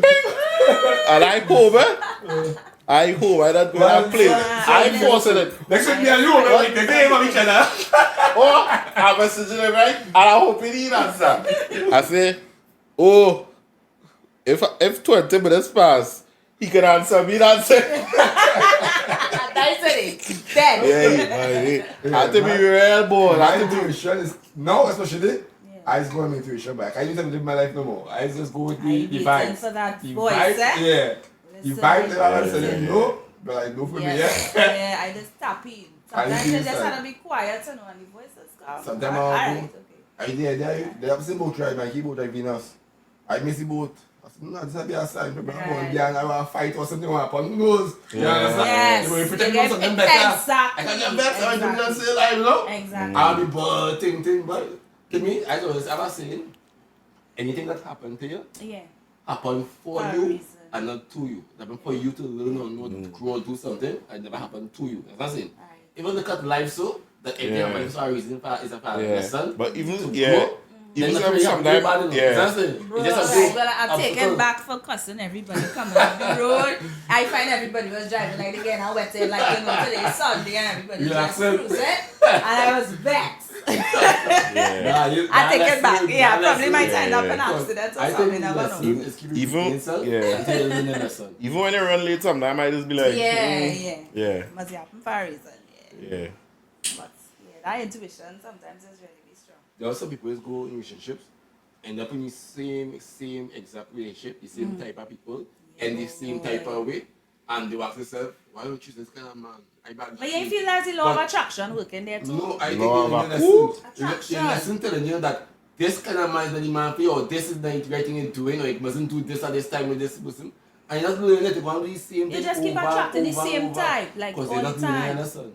And I home, I don't go to play. I force it. Next week, me and you will make the game of each other. Oh, I message him, right? And I hope he didn't answer. I say, oh, if 20 minutes pass, he can answer me, that's it. That's it. Dead. Yeah, I have to be real, boy. My intuition is now, especially. I just go on my intuition back. I don't live my life no more. I just go with the vibes. For that The voice, vibes, eh? yeah. The Listen, vibes that I'm Yeah. saying no, but I know for me, Yes. yeah. Yeah, I just tap in. I Sometimes do you just that. have to be quiet, you know, and the voices come. Sometimes Alright, I'll okay. they have the boat ride, my keyboard drive Venus. I miss the boat. I said, no, this will be a sign for me. I'm going to I want to fight or something will happen. Who knows? You understand? Yes. You will You protect get something better. exactly. I can get better. I can Exactly. stay alive, you know? Exactly. I'll be bored, thing, but To me, I always ever saying, anything that happened to you, Yeah. happened for For a you reason. and not to you. It happened for you to learn or know to grow or do something, and it never happened to you. That's it. Right. Even look at life so, that everything Yeah. happens for a reason, is a part of Yeah. lesson. But even, to yeah. grow, Even then that's sometimes, yeah. That's it. Bro, It's just a right, good well, I take obstacle. it back for cussing everybody coming up the road. I find everybody was driving like they getting wet like you know today Sunday and everybody You just accept? cruising and I was vexed. Yeah. I take it back. Yeah, probably might end up in yeah. accident or I something. think Never lesson know. is keeping Even- yourself yeah. until you learn the lesson. Even when you run late, sometimes I might just be like, Yeah. Yeah. Must happen for a reason. Yeah. Yeah. But yeah, that intuition sometimes is really be strong. There are some people who go in relationships, end up in the same exact relationship, the same type of people, and the same type of way, and they ask themselves, why don't you choose this kind of man? But you feel like the law of But- attraction working there too. No, I think Law in of the attraction. lesson telling you that this kind of man is not the man for you, or this is not the right thing to do, or you mustn't do this at this time with this person. And you just learn it to go and do the same You thing just keep over, attracting the over, same over, type, like because all you're the not learning time. a lesson.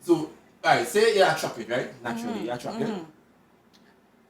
So, alright, say you're attracted, right? Naturally, you're attracted.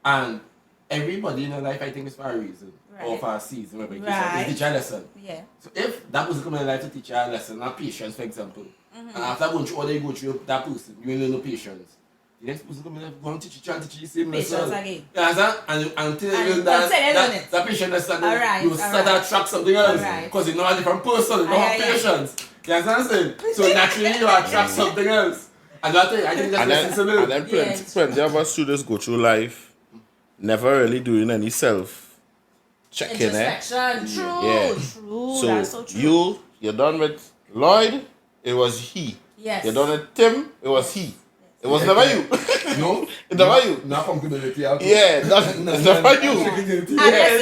And everybody in your life, I think, is for a reason. Or Right. for a season, whatever. Right. They teach you a lesson. Yeah. So if that person come in your life to teach you a lesson, not patience, for example, and after going through all that you go through that person, you will learn no patience. The next person come in your life, going to teach you and teach you the same Patience lesson. again. You understand? And until you And learn until you learn that it. patience lesson, then Alright, you will start to alright. attract something else. Alright. Because you know a different person, you don't have Aye, aye, aye. patience. You understand what I'm saying? So naturally you attract something else. And that's it. I think that's And lessons to then, learn. and then plenty of us students go through life never really doing any self checking, Introspection. True. Yeah. True. That's so true. You're done with Lloyd, it was he. Yes. You're done with Tim, it was he. It was never you. No, It's never you. not accountability. I'll Yeah, it's never you. Yeah.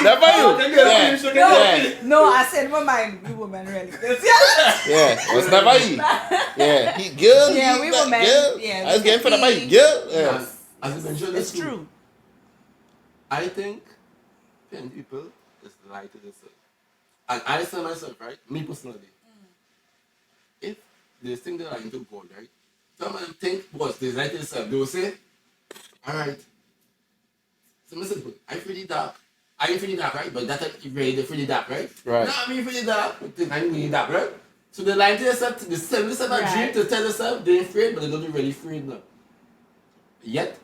Never you. Yeah. Yeah. No, I said my mind, we women really. Yeah, it was never he. Yeah, he girl. Yeah, he, we that women. girl. Yeah, I was we getting fed up by can girl. Yeah. And as you mentioned, It's true. I think 10 people is lie to themselves. And I say myself, right? Me personally. If they think they're lying to God, right? Some of them think, boss, they lie to themselves. They will say, alright. So listen, I feel the dark. I ain't feeling that, right? But that's really feeling that, right? Right. No, I mean feeling that. I'm feeling that, right? So they lie to yourself, they sell yourself a dream to tell yourself they're afraid, but they're not really afraid now. Yet,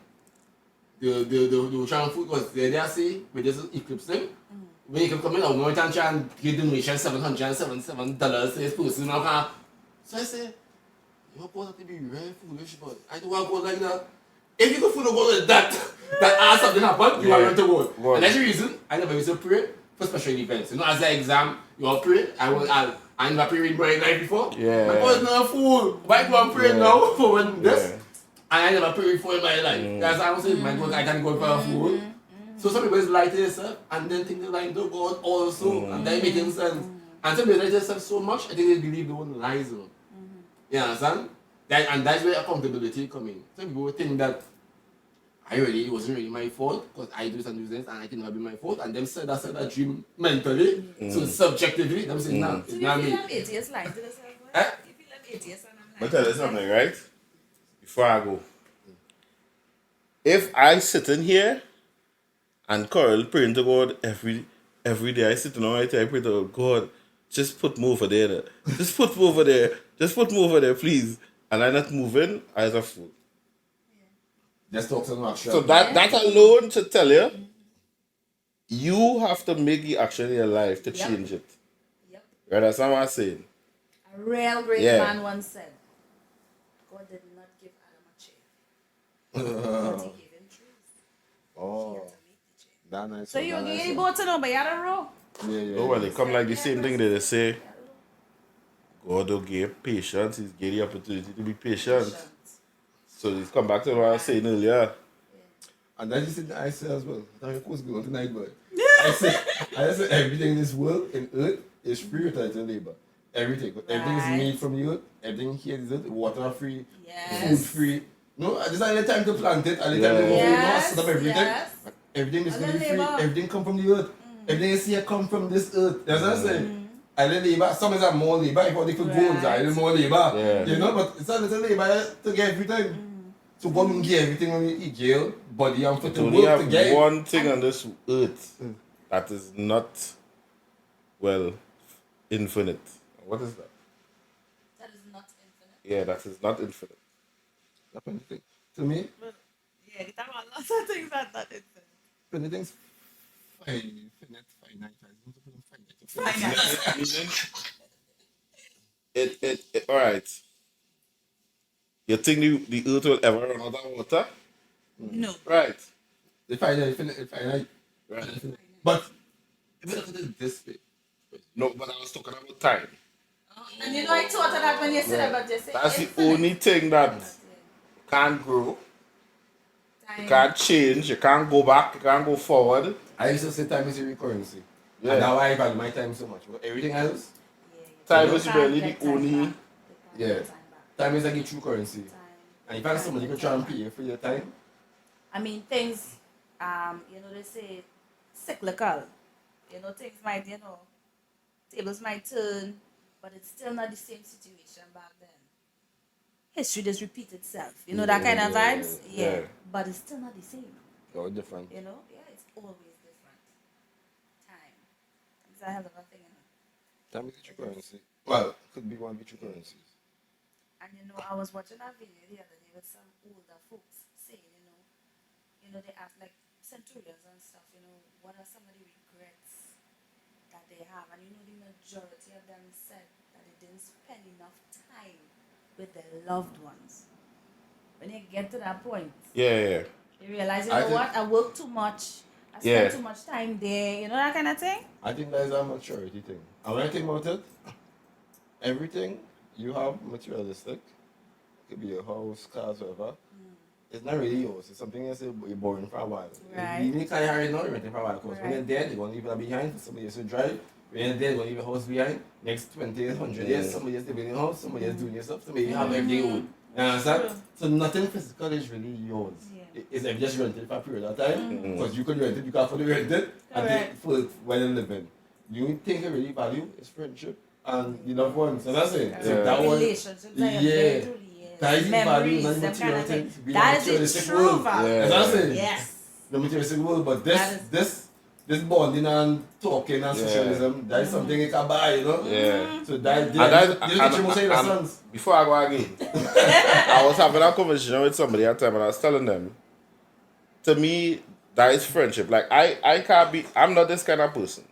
the Ocean food was there, see, with this eclipse thing. When you can come in, I'm going to try and give donation $777 to this person. So I say, you're going to be very foolish, but I don't want to go like that. If you go go like that, that something happen, you are going to go. Wow. And that's the reason I never used to pray for special events. You know, as an exam, you all pray. I never prayed in my life before. Yeah. My boy is not a fool. Why do I pray now for when this? And I never prayed before in my life. That's I was saying, my God, I can't go for a fool. So some people lie to themselves and then think they're lying to God also. And that making sense. And some people lie to themselves so much, I think they believe their own lies. You understand? And that's where accountability comes in. Some people think that it wasn't really my fault because I do some things and I think it might be my fault. And them said that dream mentally, so subjectively, them saying, nah, it's not me. You feel like atheists lying to themselves? Eh? You feel like atheists and I'm But tell you something, right? Before I go. If I sit in here and Coral praying to God every day, I sit in my time, I pray to God, just put me over there. Just put me over there. Just put me over there, please. And I'm not moving, I was a fool. Just talk to them action. So that alone should tell you, you have to make the action in your life to change it. Yep. Right? That's what I'm saying. A real great man once said, God did not give Adam a chair. But he gave him trees. Oh, that nice. So you're getting both to know, but you had a row. Yeah. Oh, well, they come like the same thing that they say. God will give patience. He's gave the opportunity to be patient. So he's come back to what I was saying earlier. And that is it I say as well. Now of course going tonight, but I say everything in this world in earth is free without labor. Everything. Everything is made from the earth. Everything here is earth. Water free, food free. No, this is the time to plant it, and the time to set up everything. Yes. Everything is going to be free. Everything come from the earth. Everything is here come from this earth. That's what I'm saying. And then labor, some is more labor, if they could go inside, it's more labor. Yeah. You know, but it's a little labor to get everything. So God will get everything when you eat jail, body and foot To to only work to have get one thing on this earth that is not, well, infinite. What is that? That is not infinite. Yeah, that is not infinite. That's anything. To me, Yeah, you talk about lots of things that not infinite. anything's finite. All right. You think the earth will ever run out of water? No. Right. The finite. Right. But if you look at it this way, No, but I was talking about time. And you know, I thought of that when you said about this. That's the only thing that can't grow, you can't change, you can't go back, you can't go forward. I used to say time is a currency. Yeah. And now I value my time so much. But everything else, Time is really the only. time is like a true currency. And if I have somebody who can try and pay you for your time, I mean, things, they say cyclical. Things might, tables might turn, but it's still not the same situation back then. History just repeats itself. That kind of vibes? Yeah. But it's still not the same. or different. Yeah, it's always different. Time. It's a hell of a thing, Time is a true currency. Well, could be one of the true currencies. And I was watching a video the other day with some older folks saying, they ask like centurions and stuff, what are some of the regrets that they have? And the majority of them said that they didn't spend enough time with their loved ones. When you get to that point, Yeah. you realize, what, I work too much. I spend too much time there, that kind of thing. I think that is a maturity thing. And when I think about it, everything you have materialistic, it could be a house, cars, whatever. It's not really yours. It's something else you're borrowing for a while. Right. You need to carry now, you're renting for a while. Because when you're dead, you're going to leave that behind for somebody else to drive. When you're dead, you're going to leave your house behind. Next 20 years, 100 years, somebody else living in your house, somebody else doing your stuff, somebody have everything own. You understand? True. So nothing physical is really yours. Yeah. It's just rented for a period of time. Because you could rent it, you can afford to rent it, and take for while you're living. You think you really value is friendship and the loved ones. So that's it. So that one, Relationships that you've been through the years. that is the value, Memories, not the them kind material of thing. things. That is the true value. Yeah. That's it. Yes. The materialistic world, but this this bonding and talking and socialism, that is something you can buy, you know? Yeah. So that before I go again, I was having a conversation with somebody at the time and I was telling them, to me, that is friendship. Like I can't be, I'm not this kind of person.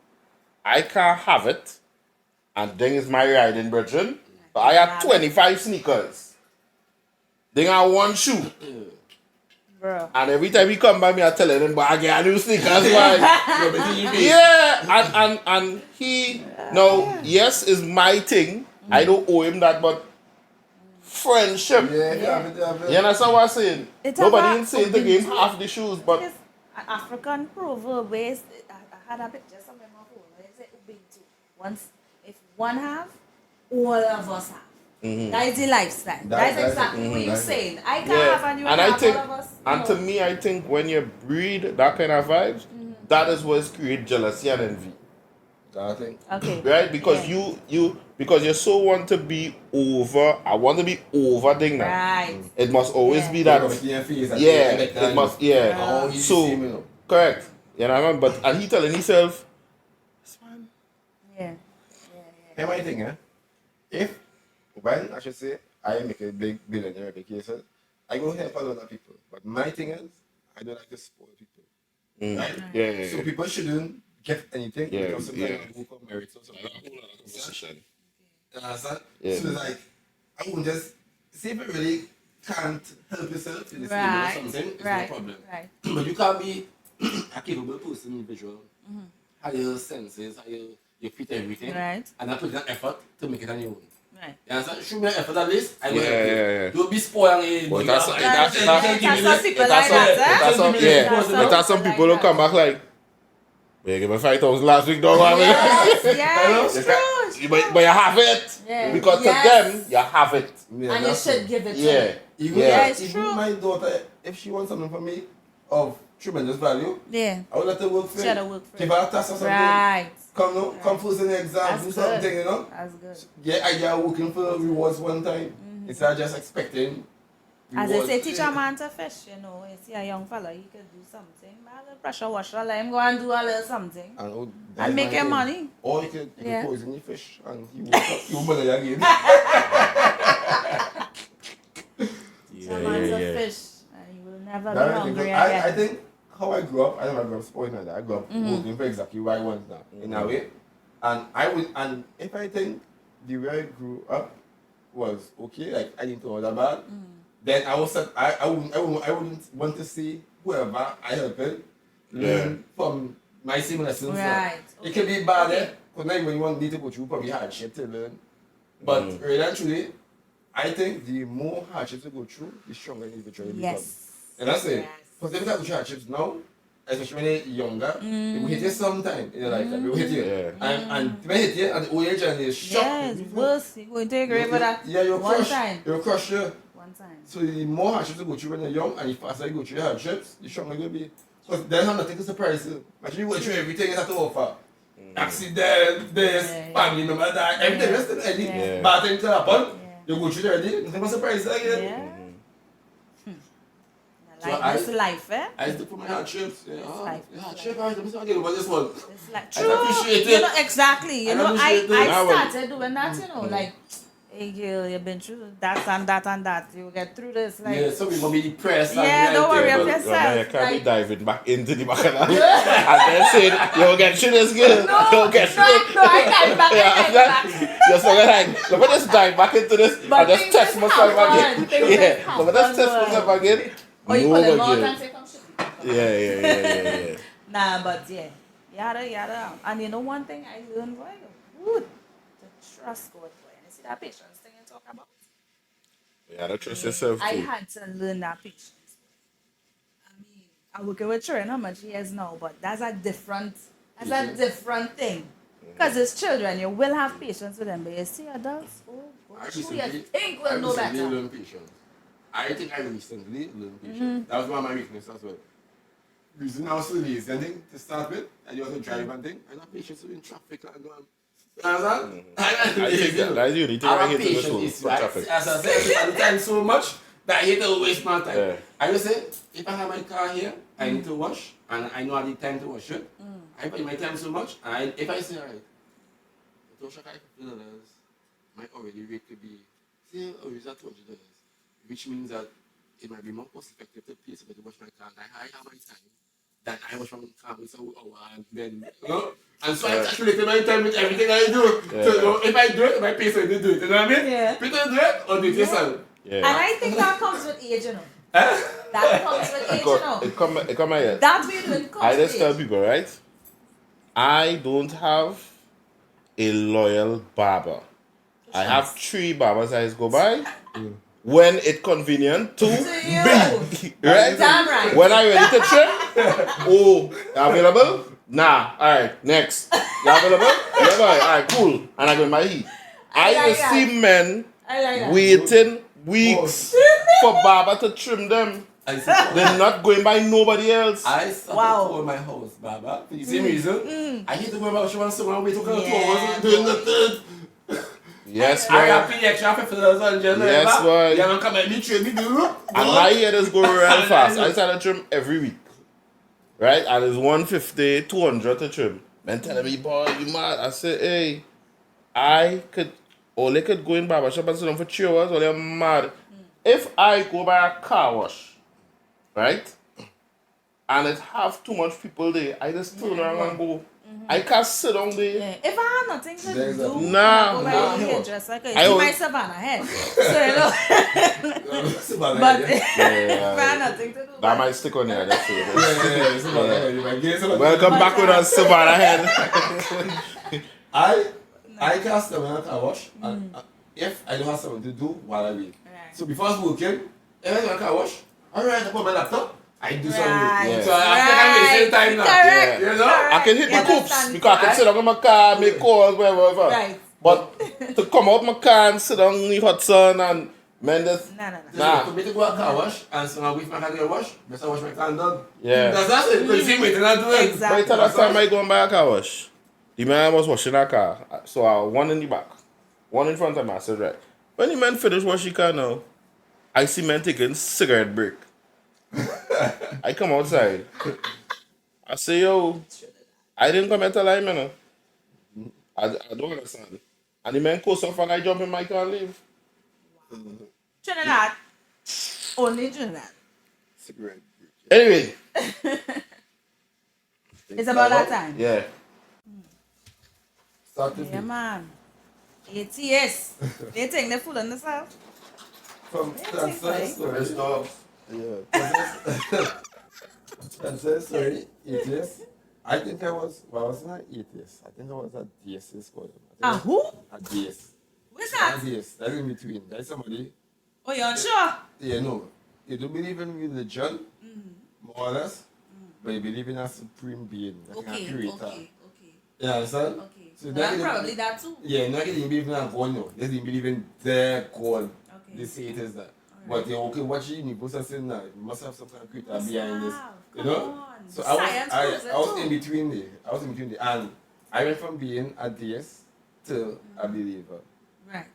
I can't have it and then it's my riding brethren. But I have 25 sneakers. Then I one shoe. Bro. And every time he come by me, I tell him, but I get a new sneakers, man. Yeah, and he, no, yes, is my thing. I don't owe him that, but friendship. Yeah. You understand what I'm saying? Nobody is saying to give him half the shoes, but an African proverb where I had a picture somewhere in my phone where it said Ubuntu. Once, if one have, all of us have. That is the lifestyle. That's exactly what you're saying. I can't have and you and have I think, all of us. and to me, I think when you breed that kind of vibes, that is what creates jealousy and envy. Exactly. Okay. Right? Because because you so want to be over, I want to be over thing now. Right. It must always be that. It must, So, correct. You know what I mean? But, and he telling himself, this man. Yeah. Here's my thing, if, when I should say, I make a big billionaire vacation, I go help a lot of people. But my thing is, I don't like to spoil people. Right? Yeah. So people shouldn't get anything because sometimes I go for merit or something. You understand? Yeah. So it's like, I won't just, see if you really can't help yourself in this Right. or something, it's Right. no problem. Right. But you can't be a capable person, individual. How your senses, how you fit everything. Right. And I put in an effort to make it on your own. Right. You understand? Show me an effort at least, I will help you. Yeah. Don't be spoiling. But That's some people who come back like, "They give me 5,000 last week, dog." Yes, true. But you have it. Yeah. Because Yes. to them, you have it. And you should give it to Yeah. them. Even, it's true. my daughter, if she wants something from me of tremendous value, Yeah. I will let her work for She it. had to work for Give it. her a task or something. Right. Come first in the exam, That's do good. something, you know. That's good. Get idea working for rewards one time instead of just expecting As they rewards. say, teach a man to fish, you know. You see a young fella, he could do something. A little pressure washer, let him go and do a little something. And make him money. Or you could Yeah. poison your fish and you wake up, you mother again. Teach a man to fish, and he will never be That I hungry think, again. I think how I grew up, I never grew up spoiled like that. I grew up working for exactly what I want now, in a way. And if I think the way I grew up was okay, like I didn't know that bad, then I wouldn't want to see whoever I helped learn from my same lessons. Right. It can be bad, because now when you want need to go through probably hardship to learn. But really and truly, I think the more hardships you go through, the stronger you eventually become. Yes. And that's it. Yes. Because if you have hardships now, especially when you're younger, it will hit you sometime in your lifetime. It will hit you. Yeah. And when it hit you, at the old age, and you're shocked. Yeah, it's worse. You're going to take grave for that. Yeah, you're one crushed. time. You're crushed, yeah. One time. So the more hardships you go through when you're young, and the faster you go through your hardships, the stronger you're going to be. Because then have nothing to surprise you. Imagine you go through everything you have to offer. Accident, this, family member die, everything else is ready. Yeah. Bad things to happen. Yeah. You go through it already, nothing but surprise you again. Yeah. So Like this life, eh? I used to put my hardships. life. Hardship, I don't get over this one. It's like I appreciate it. You know, exactly. You I know, appreciate it. I started doing that, you know, like, hey girl, you've been through that and that and that. You'll get through this. Like, Yeah, some people be depressed. Yeah, don't worry about yourself. You can't be Like- diving back into the bacchanal and then saying, you'll get through this, girl. You'll get through it. No, I dive back. I dive back. Just like, let me just dive back into this But and just things test just myself happen. again. Things Yeah, just let me just test happen. myself again. Or you No put them out again. and say, come shit. Yeah. Nah, but yeah. Yada. And you know one thing I learned, boy? Good. To trust God, boy. And you see that patience thing you talk about? Yeah, to trust yourself I too. had to learn that patience. I mean, I'm working with children how much years now, but that's a different thing. Because it's children, you will have patience with them, but you see adults, oh, who you think will know better? Learn patience. I think I recently learned patience. That was one of my weaknesses as well. Reason I was so lazy, I think, to start with, and you also drive and thing, I have patience in traffic and go on. You understand? I think that's the only thing I hate in this world, is for traffic. as I said, I time so much that I hate to waste my time. Yeah. I just say, if I have my car here, I need to wash, and I know I need time to wash it. I put my time so much, and if I say, alright, the tow truck I $50 might already rate to be, say, always at $200, which means that it might be more cost effective to pay somebody to wash my car. I have my time that I wash my car with an hour, and then, you know, and so I calculate my time with everything I do. Yeah. So, you know, if I do it, my pay somebody to do it, you know what I mean? Yeah. People do it, or do it yourself. Yeah. And I think that comes with age, you know. That comes with age, you know. It come here. That we doing comes I just with tell age. people, right? I don't have a loyal barber. I have 3 barbers I go by when it's convenient to be. Right? Damn right. When I ready to trim, oh, you available? Nah. Alright, next. You available? Yeah, boy. Alright, cool. And I go in my heat. I like just see men like waiting weeks for barber to trim them. They're not going by nobody else. I started to my house, Baba. For the same reason. I hate to go about showing someone wait to come to hours doing nothing. Yes, boy. I got paid extra $50 on January. Yes, boy. You don't come at me, trade me, do. And my hair just go real fast. I start to trim every week. Right? And it's 150, 200 to trim. Men telling me, boy, you mad? I say, hey, I could go in barbershop and sit down for 3 hours, or they're mad. If I go by a car wash, right? And it have too much people there, I just turn around and go. I can't sit down there. Yeah. If I have nothing to do, go nah. by the hairdresser. I can see my Savannah head. So, you know. But if I have nothing to do. That might stick on here. That's it. Savannah. Welcome back with us, Savannah head. I can't stay when I car wash. And if I don't have something to do while I wait. Right. So before I was working, if I do a car wash, alright, I put my laptop. I do something. Right. So I think I'm wasting time now. Correct. You know? I can hit the coops because I can sit down in my car, make calls, whatever. Right. But to come out my car and sit down in the hot sun and man, that's Nah. For me to go a car wash, and so I wait my car to wash, best I wash my car and done. yeah. That's it. The same way to not do it. Exactly. By the last time I go and buy a car wash, the man was washing a car. So I one in the back, one in front of me. I said, right. When the man finished washing car now, I see men taking cigarette break. I come outside. I say, yo, I didn't come here to lie, man. I don't understand. And the man goes off and I jump in my car and leave. Trinidad. Only Trinidad. Cigarette. Anyway. It's about that time. Yeah. Start to Yeah, man. ATS. They take the food on themselves. From Transfer Story. Stop. Yeah. Transfer Story, ATS. I think I was not ATS. I think I was at DS called. Who? At DS. Where's that? At DS. That's in between. That's somebody. Oh, you're unsure? Yeah, no. They don't believe in religion, more or less, but they believe in a supreme being, like a creator. Okay. You understand? Okay. So Well, probably that too. Yeah, not getting believe in a God, no. They didn't believe in their God. Okay. They say it is that. Alright. But they're okay watching you processing that. You must have some kind of creator behind this. You Come know? on. So Science proves it I was too. in between there. And I went from being a deist to a believer. Right.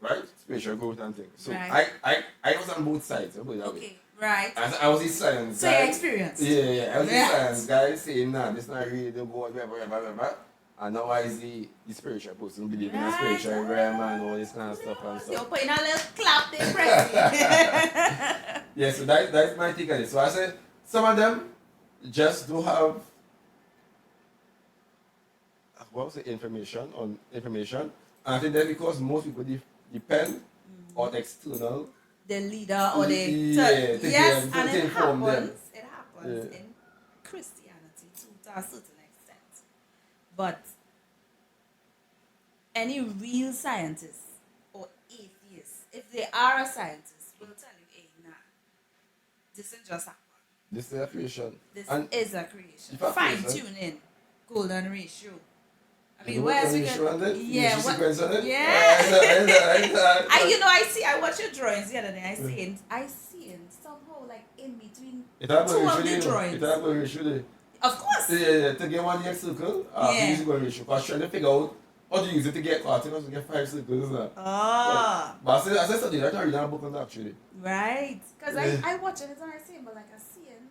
Right? Spiritual growth and things. So Right. I was on both sides, I'll put it that way. Okay. Right. I was this science So guy. you experienced. Yeah. I was Right. this science guy saying, nah, this not really the God, whatever. And now I see the spiritual person believing in a spiritual realm and all this kind of stuff and You're stuff. putting a little clap there, press. Yeah, so that's my take on it. So I said, some of them just do have information. And I think that's because most people depend on external. The leader or the Yeah, yes, to and it inform them. happens. It happens in Christianity to a certain extent. But any real scientist or atheist, if they are a scientist, will tell you, hey, nah, this isn't just happen. This is a creation. This And is a creation. if a Fine person- tuning, golden ratio. I mean, You know where's what we ratio on get? it? Yeah, You what? sequence on it? Yeah. I I watched your drawings the other day. I see it somehow like in between It happens two of the usually. drawings. It happens usually. Of course. Yeah, to get one next circle, Yeah. use going ratio. Because trying to figure out how to use it to get caught, you know, to get 5 circles. Ah, But as I studied, I can read a book on that actually. right. Because Yeah. I watch it and I see it, but like I see it.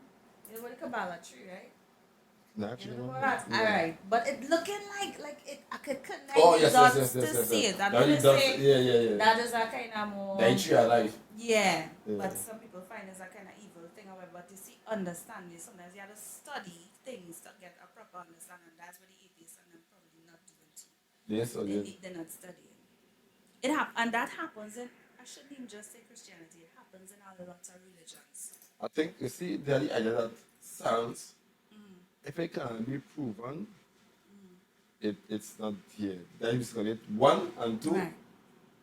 You know what the Kabbalah tree, right? Naturally. You know that? Yeah. Alright. But it looking like it I could connect Oh, the yes, dots yes, to yes, yes, see yes. it. I'm That gonna it does, say yeah. that is a kind of more That tree alive. yeah. Yeah. But some people find it's a kind of evil thing, however, but you see understanding sometimes you have to study things to get a proper understanding. That's what the atheists and them probably not doing too. Yes, or yes. They're not studying. And that happens in I shouldn't even just say Christianity, it happens in a lot of religions. I think, you see, the idea that science, if it can be proven, it's not here. That is it. One and two, Right.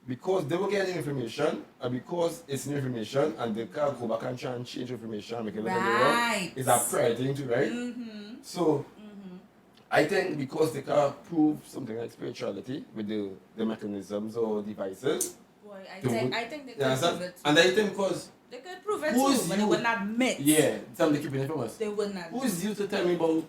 because they will get information, and because it's new information, and they can't go back and try and change information, make it look like they're wrong, Right. it's a pride thing too, right? So, I think because they can't prove something like spirituality with the mechanisms or devices, Boy, I They think would- I think they you could understand? prove it too. And I think because They could prove it Who's too, but they you? wouldn't admit. yeah, something keeping it from us. They wouldn't admit. Who's you to tell me about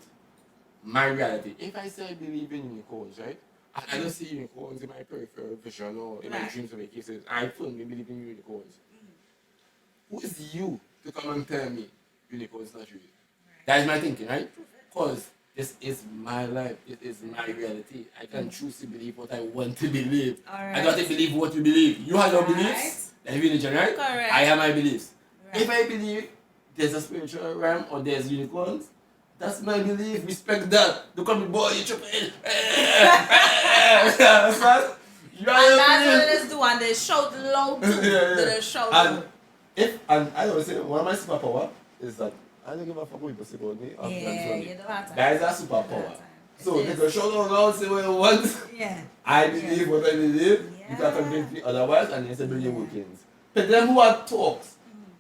my reality? If I say I believe in unicorns, right? I don't see unicorns in my peripheral vision or in my Right. dreams or my cases. I firmly believe in unicorns. Who is you to come and tell me unicorns not real? That is my thinking, right? Because this is my life. It is my reality. I can choose to believe what I want to believe. Alright. I don't have to believe what you believe. You have your Right. beliefs. That's religion, right? Correct. I have my beliefs. Right. If I believe there's a spiritual realm or there's unicorns, that's my belief. Respect that. Don't call me boy, you tripping. Understand? You are And your that's what belief. it is do, and they shout loud too. Yeah. They shout and loud. and I always say one of my superpower is that I don't give a fuck what people say about me. I'm Yeah, friends you with me. don't have time. That is a You superpower. don't have time. So It they is. can shout out loud, say what they want. Yeah. I believe what I believe. You Yeah. can't convince me otherwise, and then say bring your workings. But them who are talks,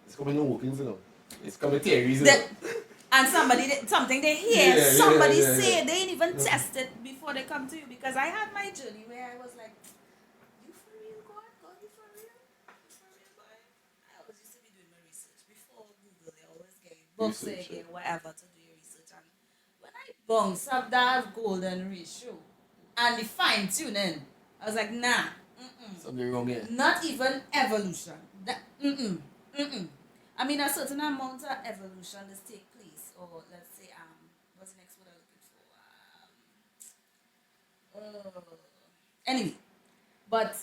it's coming no workings, you know. It's coming theories, you know. And something they hear, Yeah, somebody yeah. say, they ain't even test it before they come to you. Because I had my journey where I was like, you for real, God? God, you for real? You for real, God? I always used to be doing my research. Before Google, they always gave books, they Research, gave whatever to do your research. And when I bounce up that golden ratio and the fine tuning, I was like, nah, Something wrong here. not even evolution. I mean, a certain amount of evolution does take place, or let's say, what's the next word I'm looking for? Anyway, but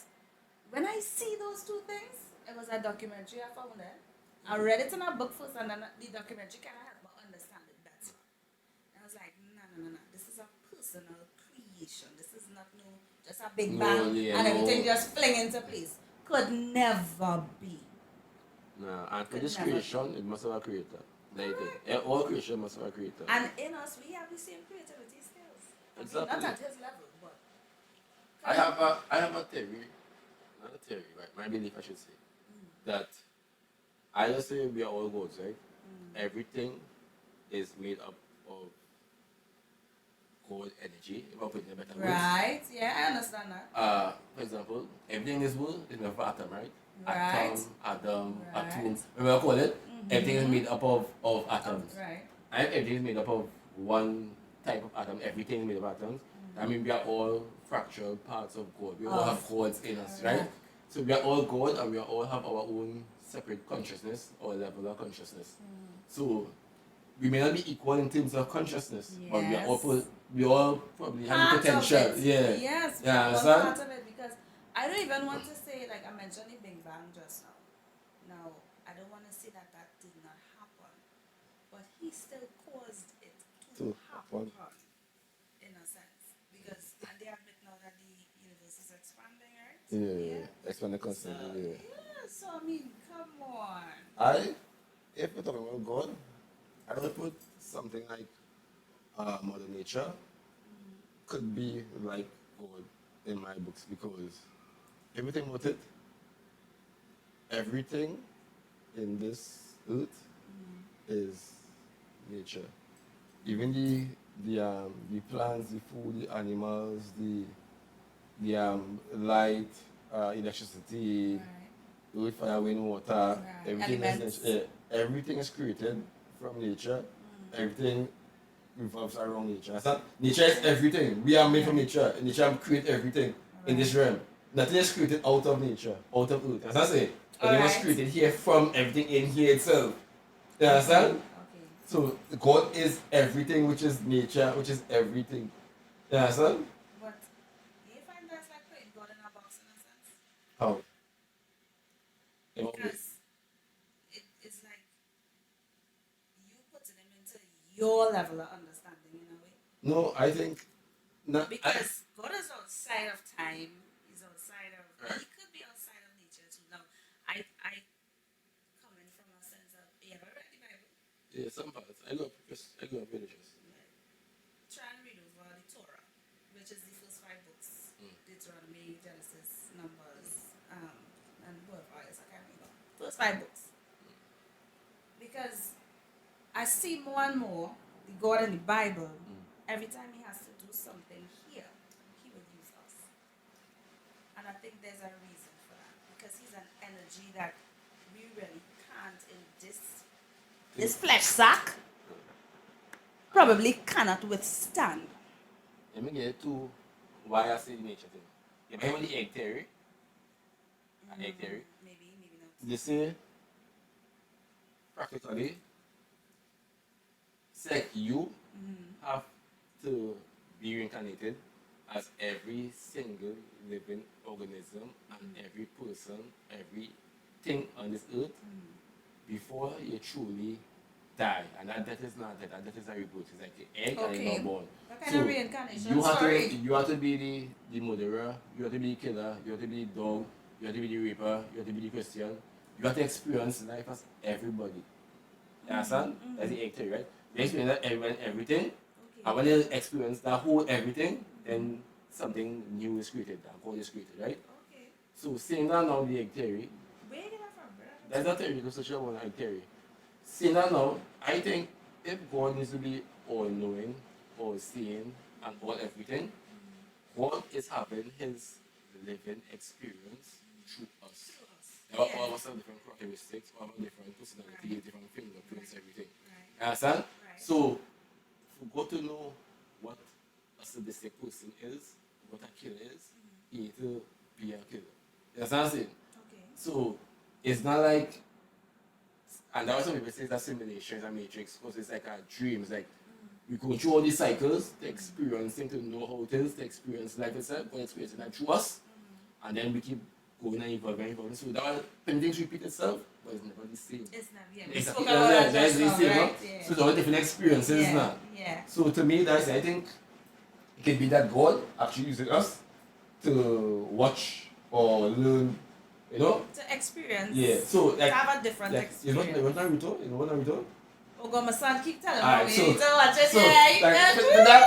when I see those two things, it was a documentary I found there. I read it in a book first, and then the documentary kind of helped me understand it better. And I was like, no. This is a personal creation. This is not just a big bang and everything just fling into place. Could never be. No, and for Could this never creation, it must have a creator. Like it. All creation must have a creator. And in us, we have the same creativity skills. Exactly. Not at his level, but. I have a theory, not a theory, right? My belief, I should say, that I just say we are all gods, right? Everything is made up of God energy, if I put it in a better words. Right, yeah, I understand that. For example, everything in this world is made up of atom, right? Right. Atom, Right. atoms, whatever I call it, everything is made up of atoms. Right. And everything is made up of one type of atom, everything is made of atoms. I mean, we are all fractured parts of God. We all have gods in us, right? Correct. So we are all God and we all have our own separate consciousness or level of consciousness. So we may not be equal in terms of consciousness, but we all probably have the Part potential. of it. Yeah. Yes, we Yeah, are all understand? part of it because I don't even want to say, like I mentioned the Big Bang just now. Now, I don't want to say that did not happen, but he still caused it to happen. In a sense, because they admit now that the universe is expanding, right? Yeah. Expand the concept. Yeah. Yeah, so I mean, come on. If we're talking about God, I would put something like Mother Nature could be like God in my books because everything about it, everything in this earth is nature. Even the plants, the food, the animals, the light, electricity, earth, fire, wind, water, everything is created from nature. Everything revolves around nature. Nature is everything. We are made from nature. Nature creates everything in this realm. Nothing is created out of nature, out of earth. As I say, everything was created here from everything in here itself. You understand? So God is everything, which is nature, which is everything. You understand? But do you find that's like putting God in a box in a sense? How? In what way? Because it's like you putting him into your level of understanding in a way. No, I think not. Because God is outside of time. He's outside of. Right. He could be outside of nature too. Now, I coming from a sense of you ever read the Bible? Yeah, some parts. I grew up religious. Try and read over the Torah, which is the first 5 books: Deuteronomy, Genesis, Numbers, and whatever else I can't remember. First 5 books. Because I see more and more the God in the Bible. Every time he has to do something here, he will use us. And I think there's a reason for that. Because he's an energy that we really can't in this flesh sack probably cannot withstand. Let me get to why I say the nature thing. You remember the egg theory? Egg theory? Maybe not. You see, practically, it's like you have to be reincarnated as every single living organism and every person, everything on this earth before you truly die. And that death is not death, that death is a reboot. It's like the egg and you're not born. What kind of reincarnation? You have to be the murderer, you have to be the killer, you have to be the dog, you have to be the raper, you have to be the Christian. You have to experience life as everybody. You understand? That's the egg theory, right? They experience everything. And when you experience that whole everything, then something new is created, and God is created, right? Okay. So seeing that now the egg theory, Where you get that from, brother? that's not theory, that's such a one egg theory. Seeing that now, I think if God needs to be all knowing, all seeing, and all everything, God is having his living experience through us. All of us have different characteristics, all have different personality, different fingerprints, everything. Right. Understand? Right. So for God to know what a sadistic person is, what a killer is, he needs to be a killer. You understand what I'm saying? Okay. So it's not like, and that's what people say that simulation is a matrix, because it's like a dream. It's like we go through all these cycles to experiencing, to know how it is, to experience life itself, or experience it through us, and then we keep going and evolving. So that things repeat itself, but it's never the same. It's not, yeah. It's spoke about that that's just the now, same, right? no? Yeah. So there are different experiences Yeah. now. Yeah. So to me, that's, I think it can be that God actually using us to watch or learn, you know? To experience. Yeah. So To like, have a different experience. you know what Naruto? You know what Naruto? Oh God, my son keep telling Alright, me so- you need to watch it. So Yeah, like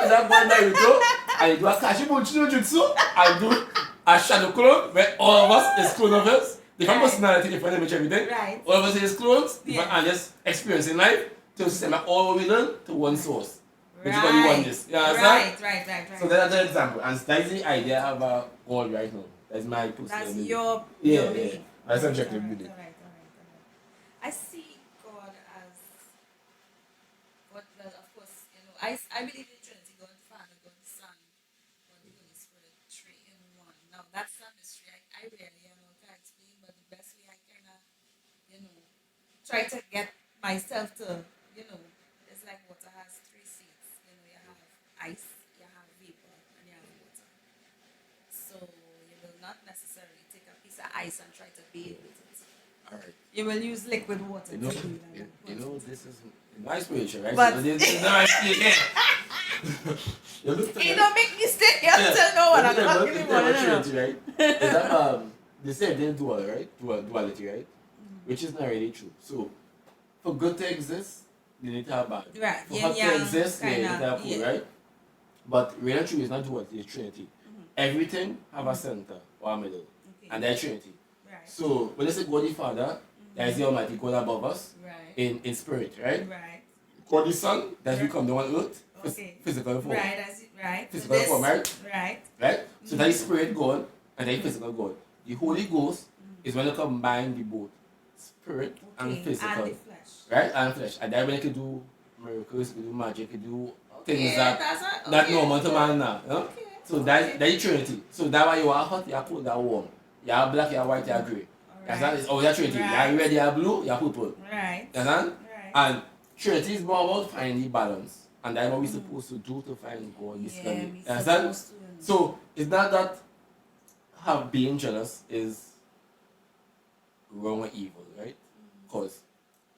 that boy Naruto, I do a Kashibuchi no Jutsu, I do a shadow clone where all of us is clone of us. Different Right. personality, different image, everything. Right. All of us is clones, Yeah. and just experiencing life to system all we learn to one source. Which is what you want this. You understand? Right. So that's an example, and that's the idea of a God right now. That's my personal That's belief. your Yeah. belief. That's Alright, subjective alright, belief. alright. I see God as God. Well, of course, you know, I believe in Trinity: God the Father, God the Son, God the Holy Spirit, 3 in 1. Now that's a mystery. I really can't explain, but the best way I kind of, try to get myself to, it's like water has 3 states. You have ice, you have vapor, and you have water. So you will not necessarily take a piece of ice and try to bathe with it. Alright. You will use liquid water You know, to do that. this is my spiritual, right? But- So this is not my spiritual. You look Hey, don't make me stay here until no one I'm talking about. Trinity, right? Is that they say there's dual, right? Duality, right? Which is not really true. So for good to exist, you need to have bad. Right, For yin hot to yang, exist, you need to kinda, have cool, yeah. right? But real and true is not duality, it's Trinity. Everything have a center or a middle. Okay. And that's Trinity. Right. So when they say God the Father, that is the Almighty God above us Right. in spirit, right? Right. God the Son, that's Right. become the one earth, Okay. physical form. Right. As it, right. So Physical form, right? Right. Right? So that is spirit God and that is physical God. The Holy Ghost is when you combine the both spirit and Okay. physical. And the flesh. Right? And flesh. And that when you can do miracles, you can do magic, you can do things Okay, that that's a- that okay. normal to man now. You know? Okay. So that is Trinity. So that's why you are hot, you are cold, you are warm. You are black, you are white, you are grey. Alright. Understand? It's all that Trinity. You Right. are red, you are blue, you are purple. Right. Understand? Right. And Trinity is more about finding balance. And that's what we're supposed to do to find God, basically. Yeah, Understand? So it's not that being jealous is wrong or evil, right? Because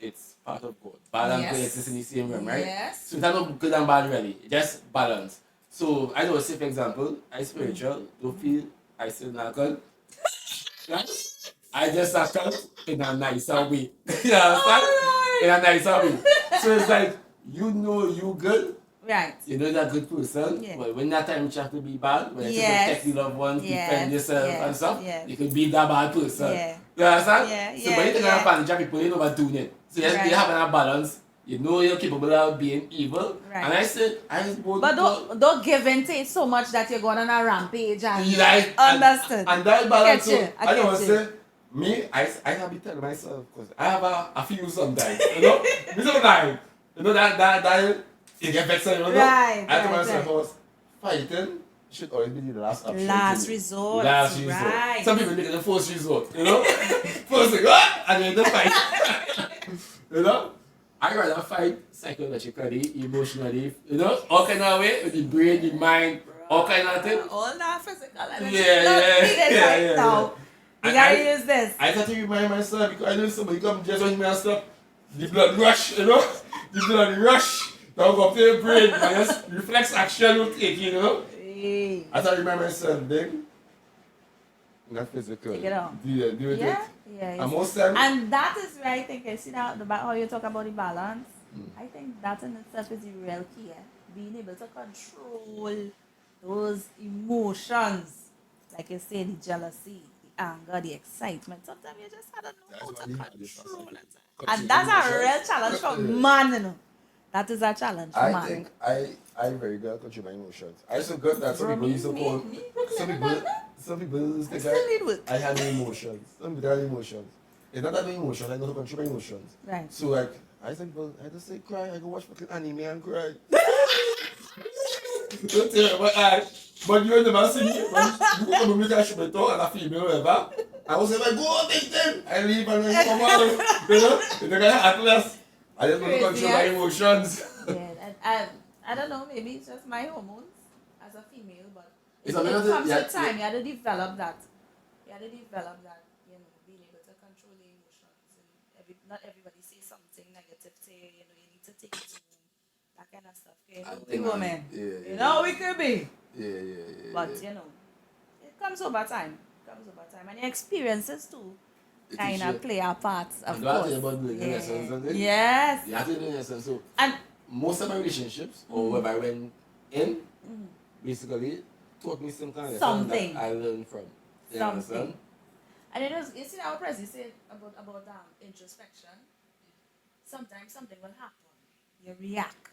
it's part of God. Balance coexists in the same realm, right? Yes. So it's not good and bad really. It's just balance. So I know, say for example, I spiritual, don't feel I still not good. Right? I just act in a nicer way. You understand? In a nicer way. So it's like you know you good. Right. You know that good person, but when that time you have to be bad, when you have to protect your loved ones, defend yourself and stuff, you could be that bad person. You understand? So when you take advantage of people, you know what doing it. So you have a balance. You know you're capable of being evil. Right. And I said, but don't give in to it so much that you're going on a rampage and understood. And that balance, so, I don't want to say, me, I have to tell myself, because I have a few sometimes, you know? Me sometimes, you know that you get vexed, you know? I tell myself, fighting should always be the last option. Last resort. Right. Some people make it the first resort, you know? First thing, and then the fight. You know? I rather fight psychologically, emotionally, you know, all kind of way, with the brain, the mind, all kind of things. All that physical. Yeah. You gotta use this. I got to remind myself because I know somebody come just on me and stuff. The blood rush, you know? The blood rush. Now go up to the brain and just reflex action will take, you know? I have to remind myself then. Not physical. Take it on. Do it. Yeah. And most time. And that is where I think, you see now how you talk about the balance. I think that in itself is the real key. Being able to control those emotions. Like you say, the jealousy, the anger, the excitement. Sometimes you just have to know how to control it. And that's a real challenge for man, you know. That is a challenge for man. I think I'm very good at controlling my emotions. I'm so good that some people used to call some people think I have no emotions. Some people have emotions. It's not that no emotions, I know how to control my emotions. Right. So like I think I just say cry, I go watch fucking anime and cry. Don't tell me, but you never see me. When you come with a show and a female whatever. I was like, go take them. I leave and then come out. You know? You think I atlas. I just want to control my emotions. Yeah, I don't know, maybe it's just my hormones as a female, but it comes with time. You have to develop that. You know, being able to control the emotions. And not everybody says something negative to you, you know, you need to take it to that kind of stuff. You know, women. You know, we could be. Yeah. But, you know, it comes over time. And your experiences too kind of play a part, of course. Yes. You have to learn lessons. So, and most of my relationships, or where I went in, basically taught me some kind of something that I learned from. You understand? And it is, you see our president said about introspection. Sometimes something will happen. You react.